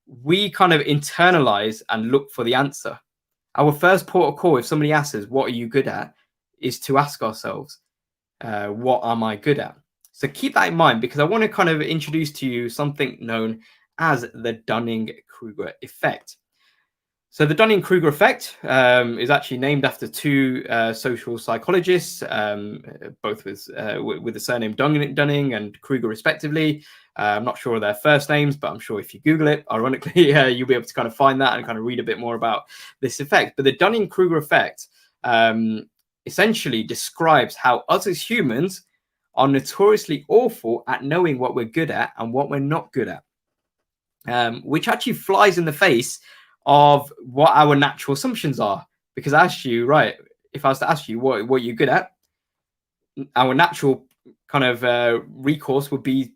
we kind of internalize and look for the answer. Our first port of call, if somebody asks us, what are you good at, is to ask ourselves, what am I good at? So keep that in mind, because I want to kind of introduce to you something known as the Dunning-Kruger effect. So the Dunning-Kruger effect is actually named after 2 social psychologists, both with the surname Dunning and Kruger respectively. I'm not sure of their first names, but I'm sure if you Google it, ironically, you'll be able to kind of find that and kind of read a bit more about this effect. But the Dunning-Kruger effect essentially describes how us as humans are notoriously awful at knowing what we're good at and what we're not good at, which actually flies in the face of what our natural assumptions are. Because I asked you, right, if I was to ask you what you're good at, our natural kind of recourse would be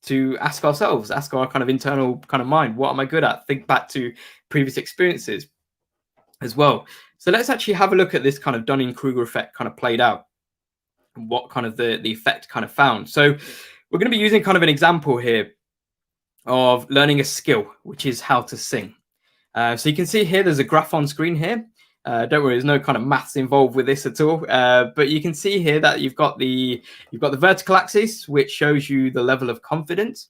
to ask ourselves, ask our kind of internal kind of mind, what am I good at? Think back to previous experiences as well. So let's actually have a look at this kind of Dunning-Kruger effect kind of played out, and what kind of the effect kind of found. So we're going to be using kind of an example here of learning a skill, which is how to sing. So you can see here, there's a graph on screen here. Don't worry, there's no kind of maths involved with this at all. But you can see here that you've got the vertical axis, which shows you the level of confidence.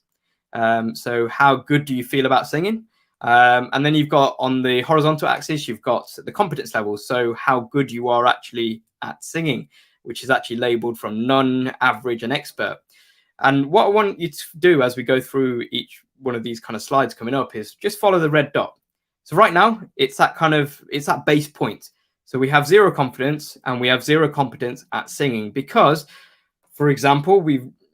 So how good do you feel about singing? And then you've got on the horizontal axis, you've got the competence levels. So how good you are actually at singing, which is actually labeled from none, average, and expert. And what I want you to do as we go through each one of these kind of slides coming up is just follow the red dot. So right now, it's that base point. So we have 0 confidence and we have 0 competence at singing because, for example,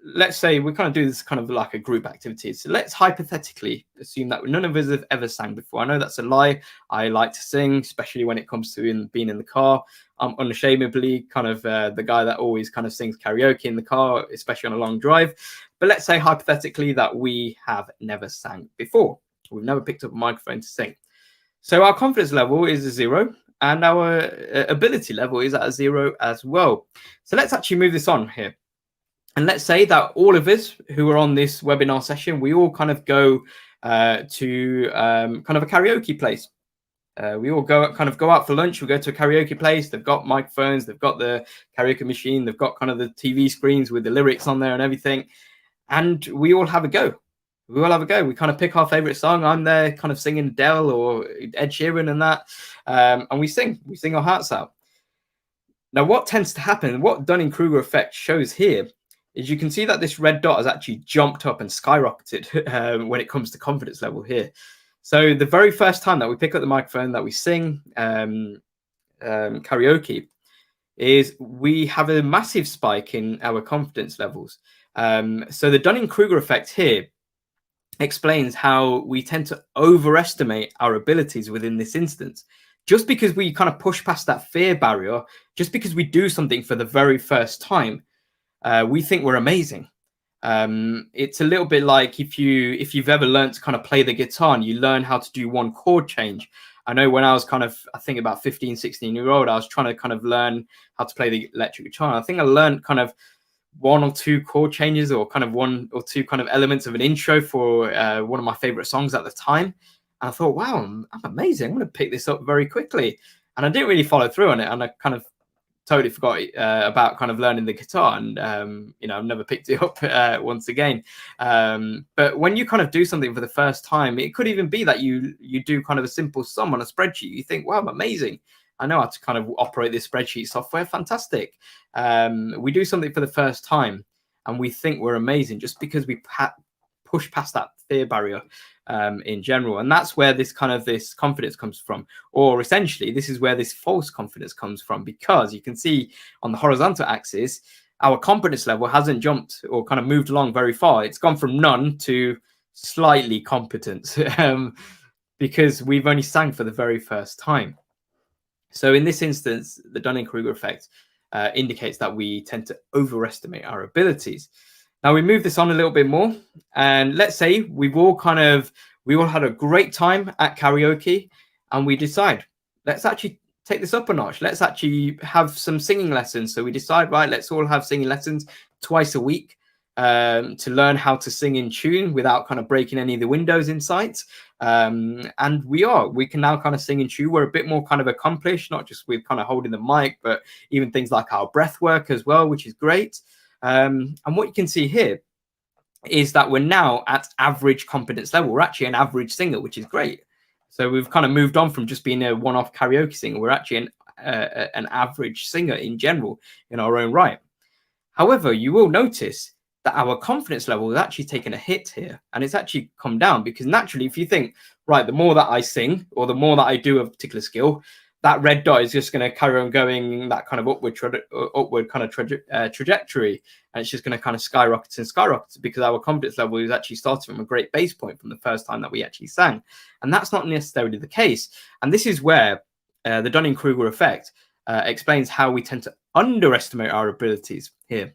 let's say we kind of do this kind of like a group activity. So let's hypothetically assume that none of us have ever sang before. I know that's a lie. I like to sing, especially when it comes to being in the car. I'm unashamedly kind of the guy that always kind of sings karaoke in the car, especially on a long drive. But let's say hypothetically that we have never sang before. We've never picked up a microphone to sing. So our confidence level is a 0, and our ability level is at a 0 as well. So let's actually move this on here. And let's say that all of us who are on this webinar session, we all kind of go to kind of a karaoke place. We all go out for lunch. We go to a karaoke place. They've got microphones. They've got the karaoke machine. They've got kind of the TV screens with the lyrics on there and everything. And we all have a go. We all have a go. We kind of pick our favorite song. I'm there kind of singing Adele or Ed Sheeran and that. And we sing our hearts out. Now, what tends to happen, what Dunning-Kruger effect shows here, is you can see that this red dot has actually jumped up and skyrocketed when it comes to confidence level here. So the very first time that we pick up the microphone, that we sing karaoke, is we have a massive spike in our confidence levels. So the Dunning-Kruger effect here explains how we tend to overestimate our abilities within this instance. Just because we kind of push past that fear barrier, just because we do something for the very first time, we think we're amazing. It's a little bit like if you've ever learned to kind of play the guitar and you learn how to do one chord change. I know when I was kind of, I think about 15, 16-year-old, I was trying to kind of learn how to play the electric guitar. And I think I learned kind of 1 or 2 chord changes, or kind of 1 or 2 kind of elements of an intro for one of my favorite songs at the time. And I thought, wow, I'm amazing. I'm going to pick this up very quickly. And I didn't really follow through on it. And I kind of totally forgot about kind of learning the guitar, and I've never picked it up once again. But when you kind of do something for the first time, it could even be that you do kind of a simple sum on a spreadsheet. You think, wow, I'm amazing. I know how to kind of operate this spreadsheet software. Fantastic. We do something for the first time and we think we're amazing just because we push past that fear barrier in general. And that's where this confidence comes from, or essentially this is where this false confidence comes from, because you can see on the horizontal axis, our confidence level hasn't jumped or kind of moved along very far. It's gone from none to slightly competent because we've only sang for the very first time. So in this instance, the Dunning-Kruger effect indicates that we tend to overestimate our abilities. Now we move this on a little bit more, and let's say we all had a great time at karaoke, and we decide, let's actually take this up a notch. Let's actually have some singing lessons. So we decide, right, let's all have singing lessons twice a week to learn how to sing in tune without kind of breaking any of the windows in sight. And we can now kind of sing in tune. We're a bit more kind of accomplished, not just with kind of holding the mic, but even things like our breath work as well, which is great. And what you can see here is that we're now at average confidence level. We're actually an average singer, which is great. So we've kind of moved on from just being a one-off karaoke singer. We're actually an average singer in general in our own right. However, you will notice that our confidence level has actually taken a hit here, and it's actually come down, because naturally, if you think, right, the more that I sing or the more that I do a particular skill, that red dot is just going to carry on going that kind of upward kind of trajectory, and it's just going to kind of skyrocket and skyrocket, because our confidence level is actually starting from a great base point from the first time that we actually sang. And that's not necessarily the case. And this is where the Dunning-Kruger effect explains how we tend to underestimate our abilities here.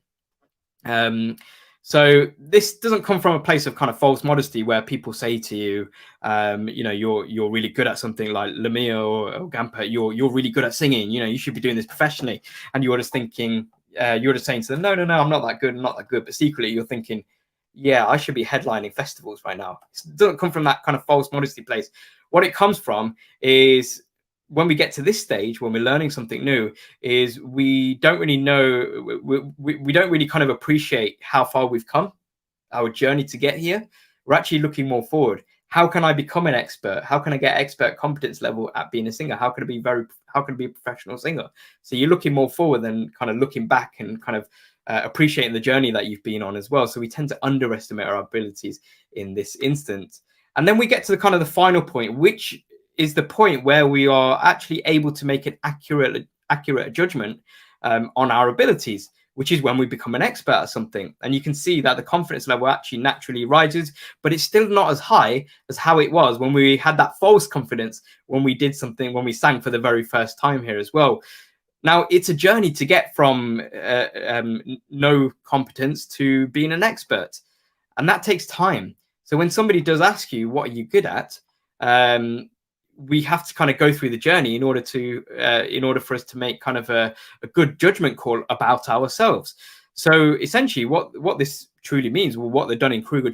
So this doesn't come from a place of kind of false modesty where people say to you, you're really good at something like Lamia or Gamper, you're really good at singing, you should be doing this professionally. And you're just thinking, you're just saying to them, no, I'm not that good. But secretly you're thinking, yeah, I should be headlining festivals right now. It doesn't come from that kind of false modesty place. What it comes from is, when we get to this stage, when we're learning something new, is we don't really know, we don't really kind of appreciate how far we've come, our journey to get here. We're actually looking more forward. How can I become an expert? How can I get expert competence level at being a singer? How can I be a professional singer? So you're looking more forward than kind of looking back and kind of appreciating the journey that you've been on as well. So we tend to underestimate our abilities in this instance. And then we get to the kind of the final point, which is the point where we are actually able to make an accurate judgment on our abilities, which is when we become an expert at something. And you can see that the confidence level actually naturally rises, but it's still not as high as how it was when we had that false confidence when we did something, when we sang for the very first time here as well. Now, it's a journey to get from no competence to being an expert, and that takes time. So when somebody does ask you, what are you good at? We have to kind of go through the journey in order for us to make kind of a good judgment call about ourselves. So essentially, what this truly means, well, what the Dunning-Kruger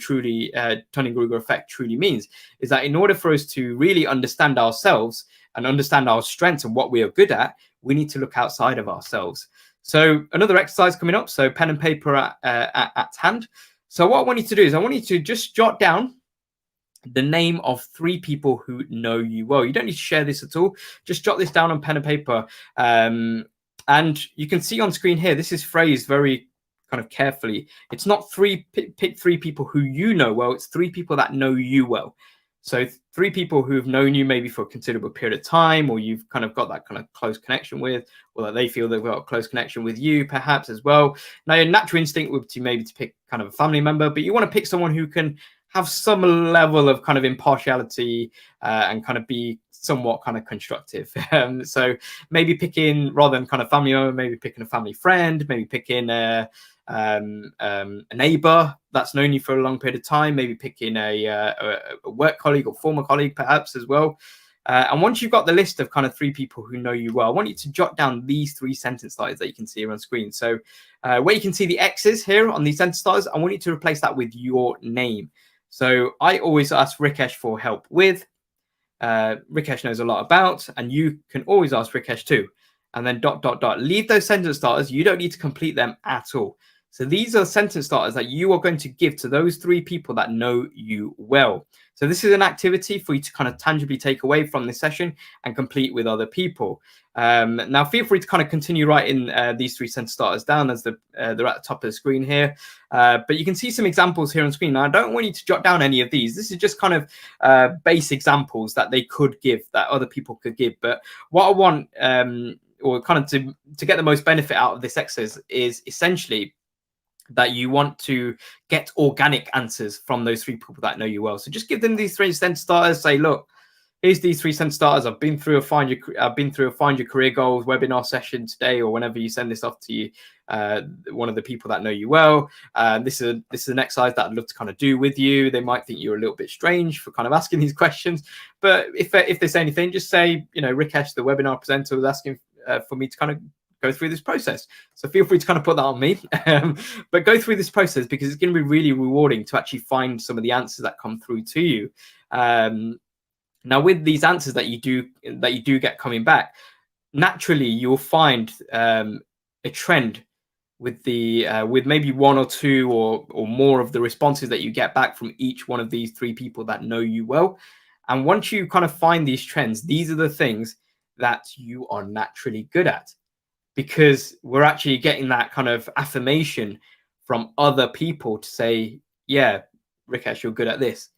effect truly means, is that in order for us to really understand ourselves and understand our strengths and what we are good at, we need to look outside of ourselves. So another exercise coming up. So pen and paper at hand. So what I want you to do is I want you to just jot down the name of 3 people who know you well. You don't need to share this at all. Just jot this down on pen and paper. And you can see on screen here, this is phrased very kind of carefully. It's not pick 3 people who you know well. It's 3 people that know you well. So 3 people who've known you maybe for a considerable period of time, or you've kind of got that kind of close connection with, or that they feel they've got a close connection with you perhaps as well. Now, your natural instinct would be maybe to pick kind of a family member, but you want to pick someone who can have some level of kind of impartiality and kind of be somewhat kind of constructive. So maybe picking, rather than kind of family member, maybe picking a family friend, maybe picking a neighbor that's known you for a long period of time, maybe picking a work colleague or former colleague perhaps as well. And once you've got the list of kind of 3 people who know you well, I want you to jot down these 3 sentence starters that you can see here on screen. So where you can see the X's here on these sentence starters, I want you to replace that with your name. So I always ask Rikesh for help with. Rikesh knows a lot about, and you can always ask Rikesh too. And then ... Leave those sentence starters. You don't need to complete them at all. So these are sentence starters that you are going to give to those 3 people that know you well. So this is an activity for you to kind of tangibly take away from this session and complete with other people. Now, feel free to kind of continue writing these 3 sentence starters down as they're at the top of the screen here. But you can see some examples here on screen. Now, I don't want you to jot down any of these. This is just kind of base examples that they could give, that other people could give. But what I want, or kind of to get the most benefit out of this exercise, is essentially that you want to get organic answers from those 3 people that know you well. So just give them these 3 sentence starters. Say, look, here's these 3 sentence starters. I've been through a find your career goals webinar session today, or whenever you send this off to you, one of the people that know you well. This is an exercise that I'd love to kind of do with you. They might think you're a little bit strange for kind of asking these questions, but if they say anything, just say, you know, Rikesh, the webinar presenter, was asking for me to kind of go through this process. So feel free to kind of put that on me, but go through this process, because it's going to be really rewarding to actually find some of the answers that come through to you. Now, with these answers that you do get coming back, naturally you'll find a trend with maybe 1 or 2 or more of the responses that you get back from each one of these 3 people that know you well. And once you kind of find these trends, these are the things that you are naturally good at, because we're actually getting that kind of affirmation from other people to say, yeah, Rikesh, you're good at this.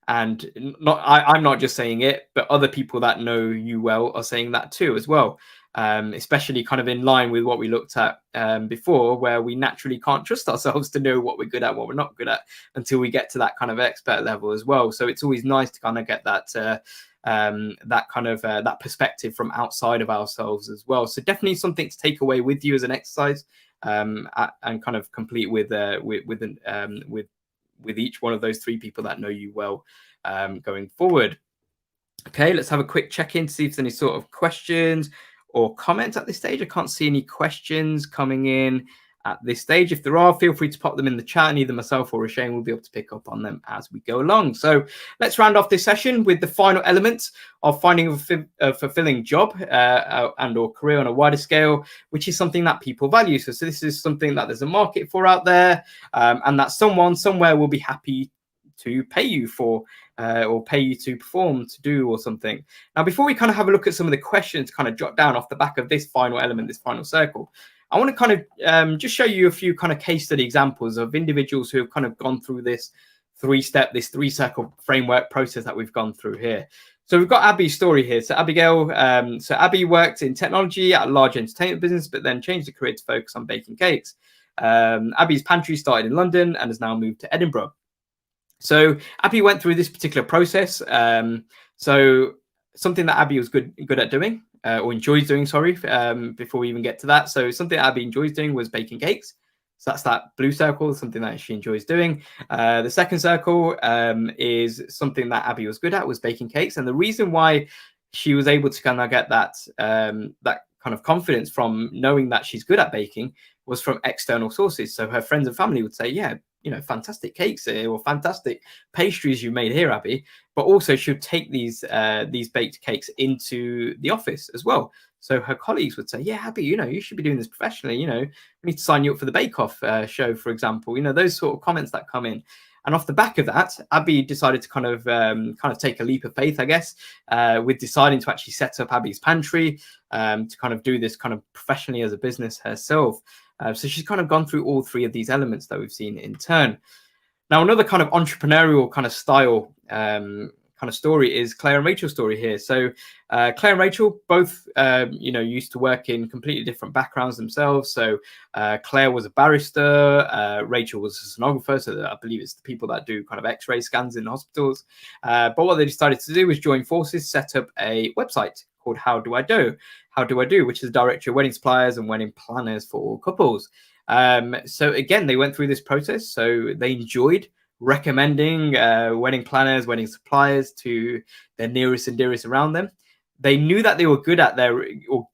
And I'm not just saying it, but other people that know you well are saying that too as well. Especially kind of in line with what we looked at before, where we naturally can't trust ourselves to know what we're good at, what we're not good at, until we get to that kind of expert level as well. So it's always nice to kind of get that that perspective from outside of ourselves as well. So definitely something to take away with you as an exercise, and kind of complete with each one of those 3 people that know you well going forward. Okay, let's have a quick check-in to see if there's any sort of questions or comments at this stage. I can't see any questions coming in at this stage. If there are, feel free to pop them in the chat, and either myself or Rashane will be able to pick up on them as we go along. So let's round off this session with the final element of finding a fulfilling job and or career on a wider scale, which is something that people value. So this is something that there's a market for out there, and that someone somewhere will be happy to pay you for, or pay you to perform, to do, or something. Now, before we kind of have a look at some of the questions to kind of jot down off the back of this final element, this final circle, I want to kind of just show you a few kind of case study examples of individuals who have kind of gone through this 3-step, this 3-circle framework process that we've gone through here. So we've got Abby's story here. So Abigail, so Abby worked in technology at a large entertainment business, but then changed her career to focus on baking cakes. Abby's Pantry started in London and has now moved to Edinburgh. So Abby went through this particular process. So something that Abby was good at doing, or enjoys doing, sorry, before we even get to that. So something Abby enjoys doing was baking cakes. So that's that blue circle, something that she enjoys doing. The second circle is something that Abby was good at, was baking cakes. And the reason why she was able to kind of get that that kind of confidence from knowing that she's good at baking was from external sources. So her friends and family would say, yeah, you know, fantastic cakes here, or fantastic pastries you made here, Abby. But also she'd take these baked cakes into the office as well. So her colleagues would say, yeah, Abby, you know, you should be doing this professionally. You know, we need to sign you up for the Bake Off show, for example. You know, those sort of comments that come in. And off the back of that, Abby decided to kind of take a leap of faith, I guess, with deciding to actually set up Abby's Pantry, to kind of do this kind of professionally as a business herself. So she's kind of gone through all three of these elements that we've seen in turn. Now, another kind of entrepreneurial kind of style kind of story is Claire and Rachel's story here. So Claire and Rachel both, you know, used to work in completely different backgrounds themselves. So Claire was a barrister, Rachel was a sonographer. So I believe it's the people that do kind of X-ray scans in hospitals. But what they decided to do was join forces, set up a website called How Do I Do? How Do I Do? Which is a directory of wedding suppliers and wedding planners for all couples. So again, they went through this process. So they enjoyed recommending wedding planners, wedding suppliers to their nearest and dearest around them. They knew that they were good at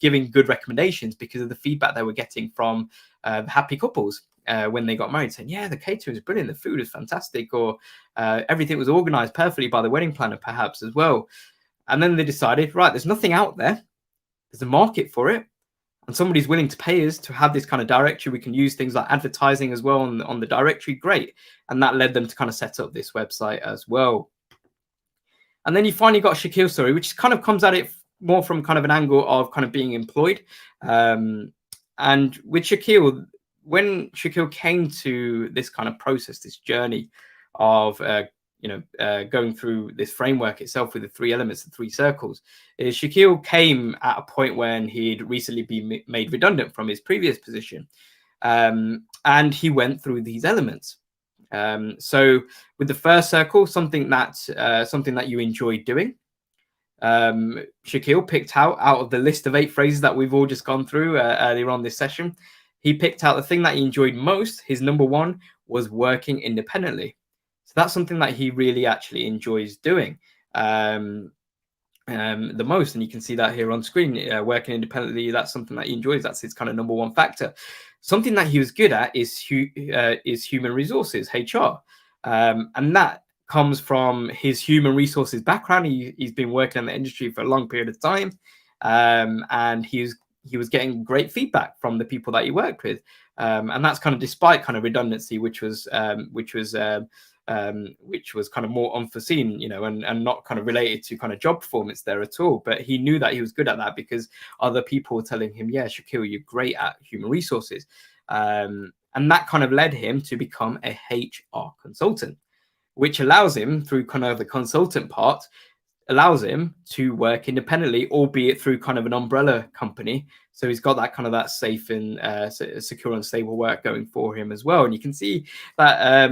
giving good recommendations because of the feedback they were getting from happy couples when they got married, saying, yeah, the catering is brilliant, the food is fantastic, or everything was organized perfectly by the wedding planner perhaps as well. And then they decided, right, there's nothing out there, there's a market for it, and somebody's willing to pay us to have this kind of directory. We can use things like advertising as well on the directory. Great. And that led them to kind of set up this website as well. And then you finally got Shaquille's story, which kind of comes at it more from kind of an angle of kind of being employed. And with Shaquille, when Shaquille came to this kind of process, this journey of going through this framework itself with the three elements, the three circles, is Shaquille came at a point when he'd recently been made redundant from his previous position. And he went through these elements. So with the first circle, something that you enjoy doing, Shaquille picked out of the list of 8 phrases that we've all just gone through earlier on this session, he picked out the thing that he enjoyed most. His number one was working independently. So that's something that he really actually enjoys doing the most. And you can see that here on screen, working independently. That's something that he enjoys. That's his kind of number one factor. Something that he was good at is human resources, HR. And that comes from his human resources background. He's been working in the industry for a long period of time. And he was getting great feedback from the people that he worked with. And that's kind of despite kind of redundancy, which was kind of more unforeseen, you know, and not kind of related to kind of job performance there at all. But he knew that he was good at that because other people were telling him, yeah, Shaquille, you're great at human resources. And that kind of led him to become a HR consultant, which allows him, through kind of the consultant part, allows him to work independently, albeit through kind of an umbrella company. So he's got that kind of that safe and secure and stable work going for him as well. And you can see that,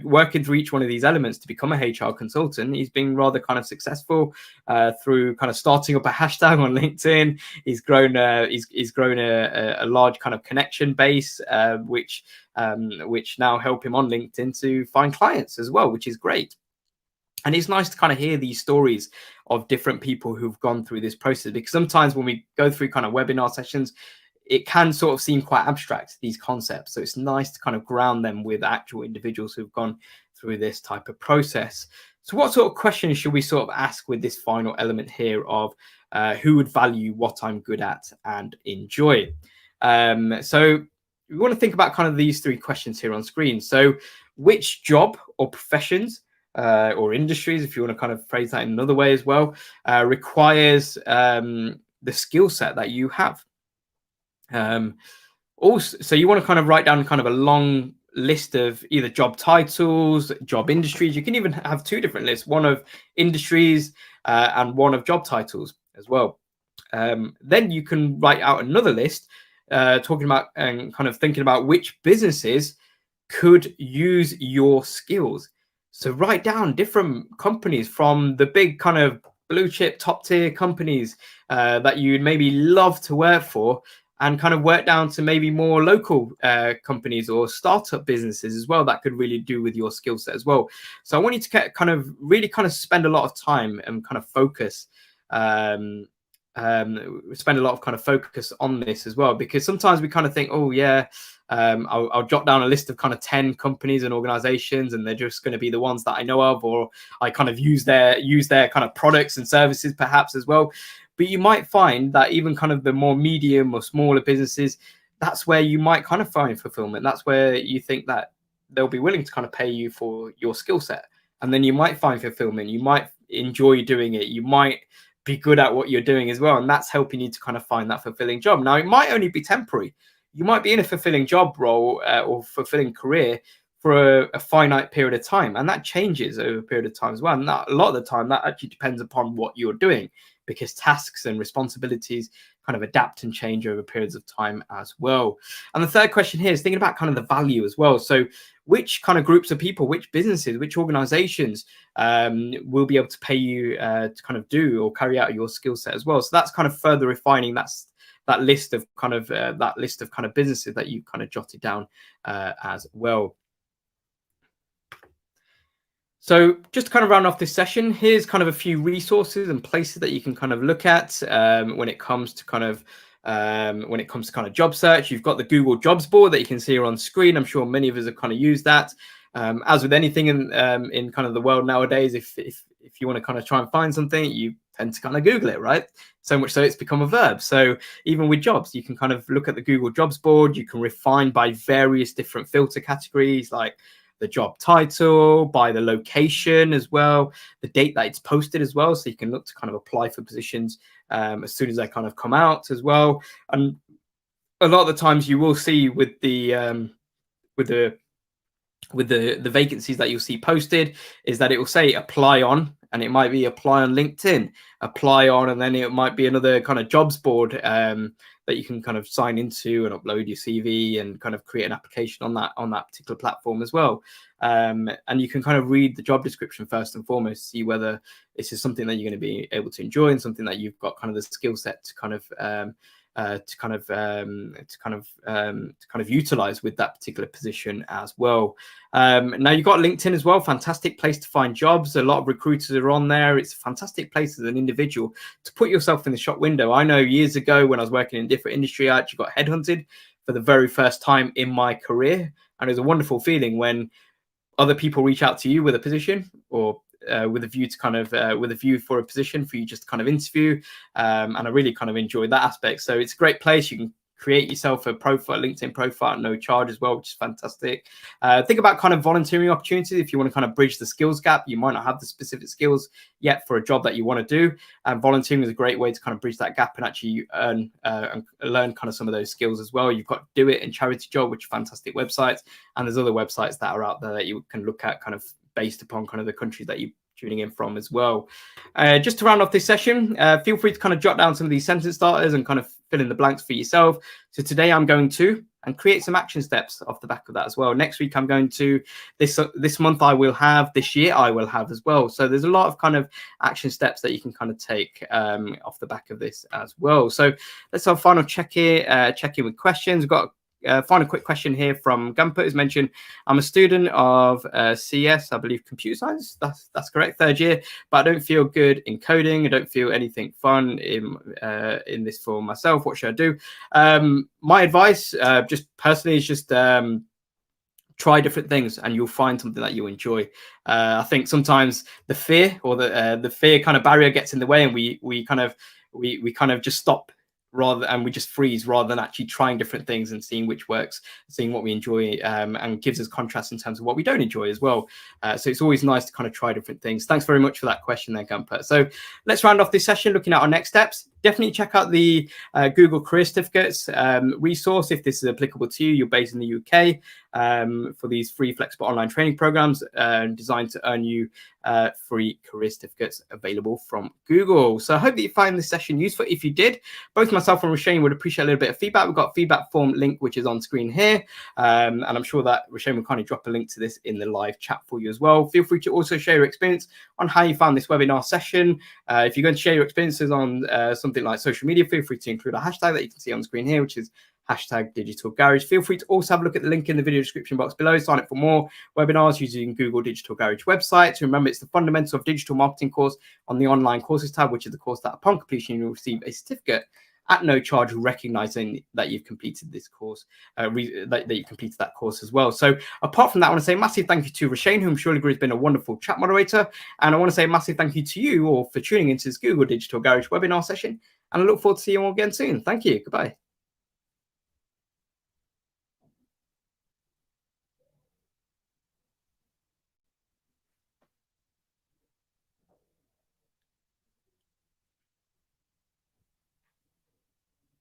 working through each one of these elements to become a HR consultant, he's been rather kind of successful through kind of starting up a hashtag on LinkedIn. He's grown a large kind of connection base, which now help him on LinkedIn to find clients as well, which is great. And it's nice to kind of hear these stories of different people who've gone through this process, because sometimes when we go through kind of webinar sessions, it can sort of seem quite abstract, these concepts. So it's nice to kind of ground them with actual individuals who've gone through this type of process. So what sort of questions should we sort of ask with this final element here of who would value what I'm good at and enjoy? So we want to think about kind of these 3 questions here on screen. So which job or professions or industries, if you want to kind of phrase that in another way as well, requires the skill set that you have. Also, so you want to kind of write down kind of a long list of either job titles, job industries. You can even have 2 different lists, one of industries and one of job titles as well. Then you can write out another list talking about and kind of thinking about which businesses could use your skills. So write down different companies from the big kind of blue chip top tier companies that you'd maybe love to work for, and kind of work down to maybe more local companies or startup businesses as well that could really do with your skill set as well. So I want you to kind of really kind of spend a lot of time and kind of focus spend a lot of kind of focus on this as well, because sometimes we kind of think, oh yeah, I'll jot down a list of kind of 10 companies and organizations, and they're just going to be the ones that I know of, or I kind of use their kind of products and services perhaps as well. But you might find that even kind of the more medium or smaller businesses, that's where you might kind of find fulfillment. That's where you think that they'll be willing to kind of pay you for your skill set. And then you might find fulfillment. You might enjoy doing it. You might be good at what you're doing as well. And that's helping you to kind of find that fulfilling job. Now, it might only be temporary. You might be in a fulfilling job role or fulfilling career for a finite period of time. And that changes over a period of time as well. And that, a lot of the time, that actually depends upon what you're doing, because tasks and responsibilities kind of adapt and change over periods of time as well. And the third question here is thinking about kind of the value as well. So which kind of groups of people, which businesses, which organizations will be able to pay you to kind of do or carry out your skill set as well. So that's kind of further refining that list of kind of businesses that you kind of jotted down as well. So just to kind of round off this session, here's kind of a few resources and places that you can kind of look at when it comes to kind of job search. You've got the Google Jobs board that you can see here on screen. I'm sure many of us have kind of used that. As with anything in kind of the world nowadays, if you want to kind of try and find something, you tend to kind of Google it, right? So much so it's become a verb. So even with jobs, you can kind of look at the Google Jobs board. You can refine by various different filter categories, like the job title, by the location as well, the date that it's posted as well. So you can look to kind of apply for positions as soon as they kind of come out as well. And a lot of the times you will see with the vacancies that you'll see posted is that it will say apply on, and it might be apply on LinkedIn, apply on, and then it might be another kind of jobs board that you can kind of sign into and upload your CV and kind of create an application on that particular platform as well. And you can kind of read the job description first and foremost, see whether this is something that you're going to be able to enjoy and something that you've got kind of the skill set to kind of utilize with that particular position as well. Now you've got LinkedIn as well, fantastic place to find jobs. A lot of recruiters are on there. It's a fantastic place as an individual to put yourself in the shop window. I know years ago when I was working in a different industry, I actually got headhunted for the very first time in my career, and it was a wonderful feeling when other people reach out to you with a position or with a view to kind of with a view for a position for you just to kind of interview, and I really kind of enjoyed that aspect. So it's a great place. You can create yourself a profile, LinkedIn profile at no charge as well, which is fantastic. Think about kind of volunteering opportunities. If you want to kind of bridge the skills gap, you might not have the specific skills yet for a job that you want to do, and volunteering is a great way to kind of bridge that gap and actually earn and learn kind of some of those skills as well. You've got Do It and Charity Job, which are fantastic websites, and there's other websites that are out there that you can look at kind of based upon kind of the country that you're tuning in from as well. Just to round off this session, feel free to kind of jot down some of these sentence starters and kind of fill in the blanks for yourself. So today I'm going to and create some action steps off the back of that as well. Next week I'm going to, this month I will have, this year I will have as well. So there's a lot of kind of action steps that you can kind of take off the back of this as well. So let's have a final check here, check in with questions. We've got final quick question here from Gumpert, who's mentioned, I'm a student of CS, I believe computer science, that's correct, third year, but I don't feel good in coding. I don't feel anything fun in this for myself. What should I do? My advice, just personally, is just try different things and you'll find something that you enjoy. I think sometimes the fear or the fear kind of barrier gets in the way, and we kind of just stop and we just freeze rather than actually trying different things and seeing which works, seeing what we enjoy, and gives us contrast in terms of what we don't enjoy as well. So it's always nice to kind of try different things. Thanks very much for that question there, Gumpert. So let's round off this session looking at our next steps. Definitely check out the Google Career Certificates resource if this is applicable to you. You're based in the UK. for these free flexible online training programs designed to earn you free career certificates available from Google. So I hope that you find this session useful. If you did, both myself and Roshane would appreciate a little bit of feedback. We've got a feedback form link, which is on screen here. And I'm sure that Roshane will kindly drop a link to this in the live chat for you as well. Feel free to also share your experience on how you found this webinar session. If you're going to share your experiences on something like social media, feel free to include a hashtag that you can see on screen here, which is hashtag Digital Garage. Feel free to also have a look at the link in the video description box below. Sign up for more webinars using Google Digital Garage website. So remember, it's the Fundamental of Digital Marketing course on the online courses tab, which is the course that upon completion you will receive a certificate at no charge, recognizing that you've completed this course, that you completed that course as well. So apart from that, I want to say a massive thank you to Roshane, who I'm sure agrees has been a wonderful chat moderator. And I want to say a massive thank you to you all for tuning into this Google Digital Garage webinar session. And I look forward to seeing you all again soon. Thank you. Goodbye.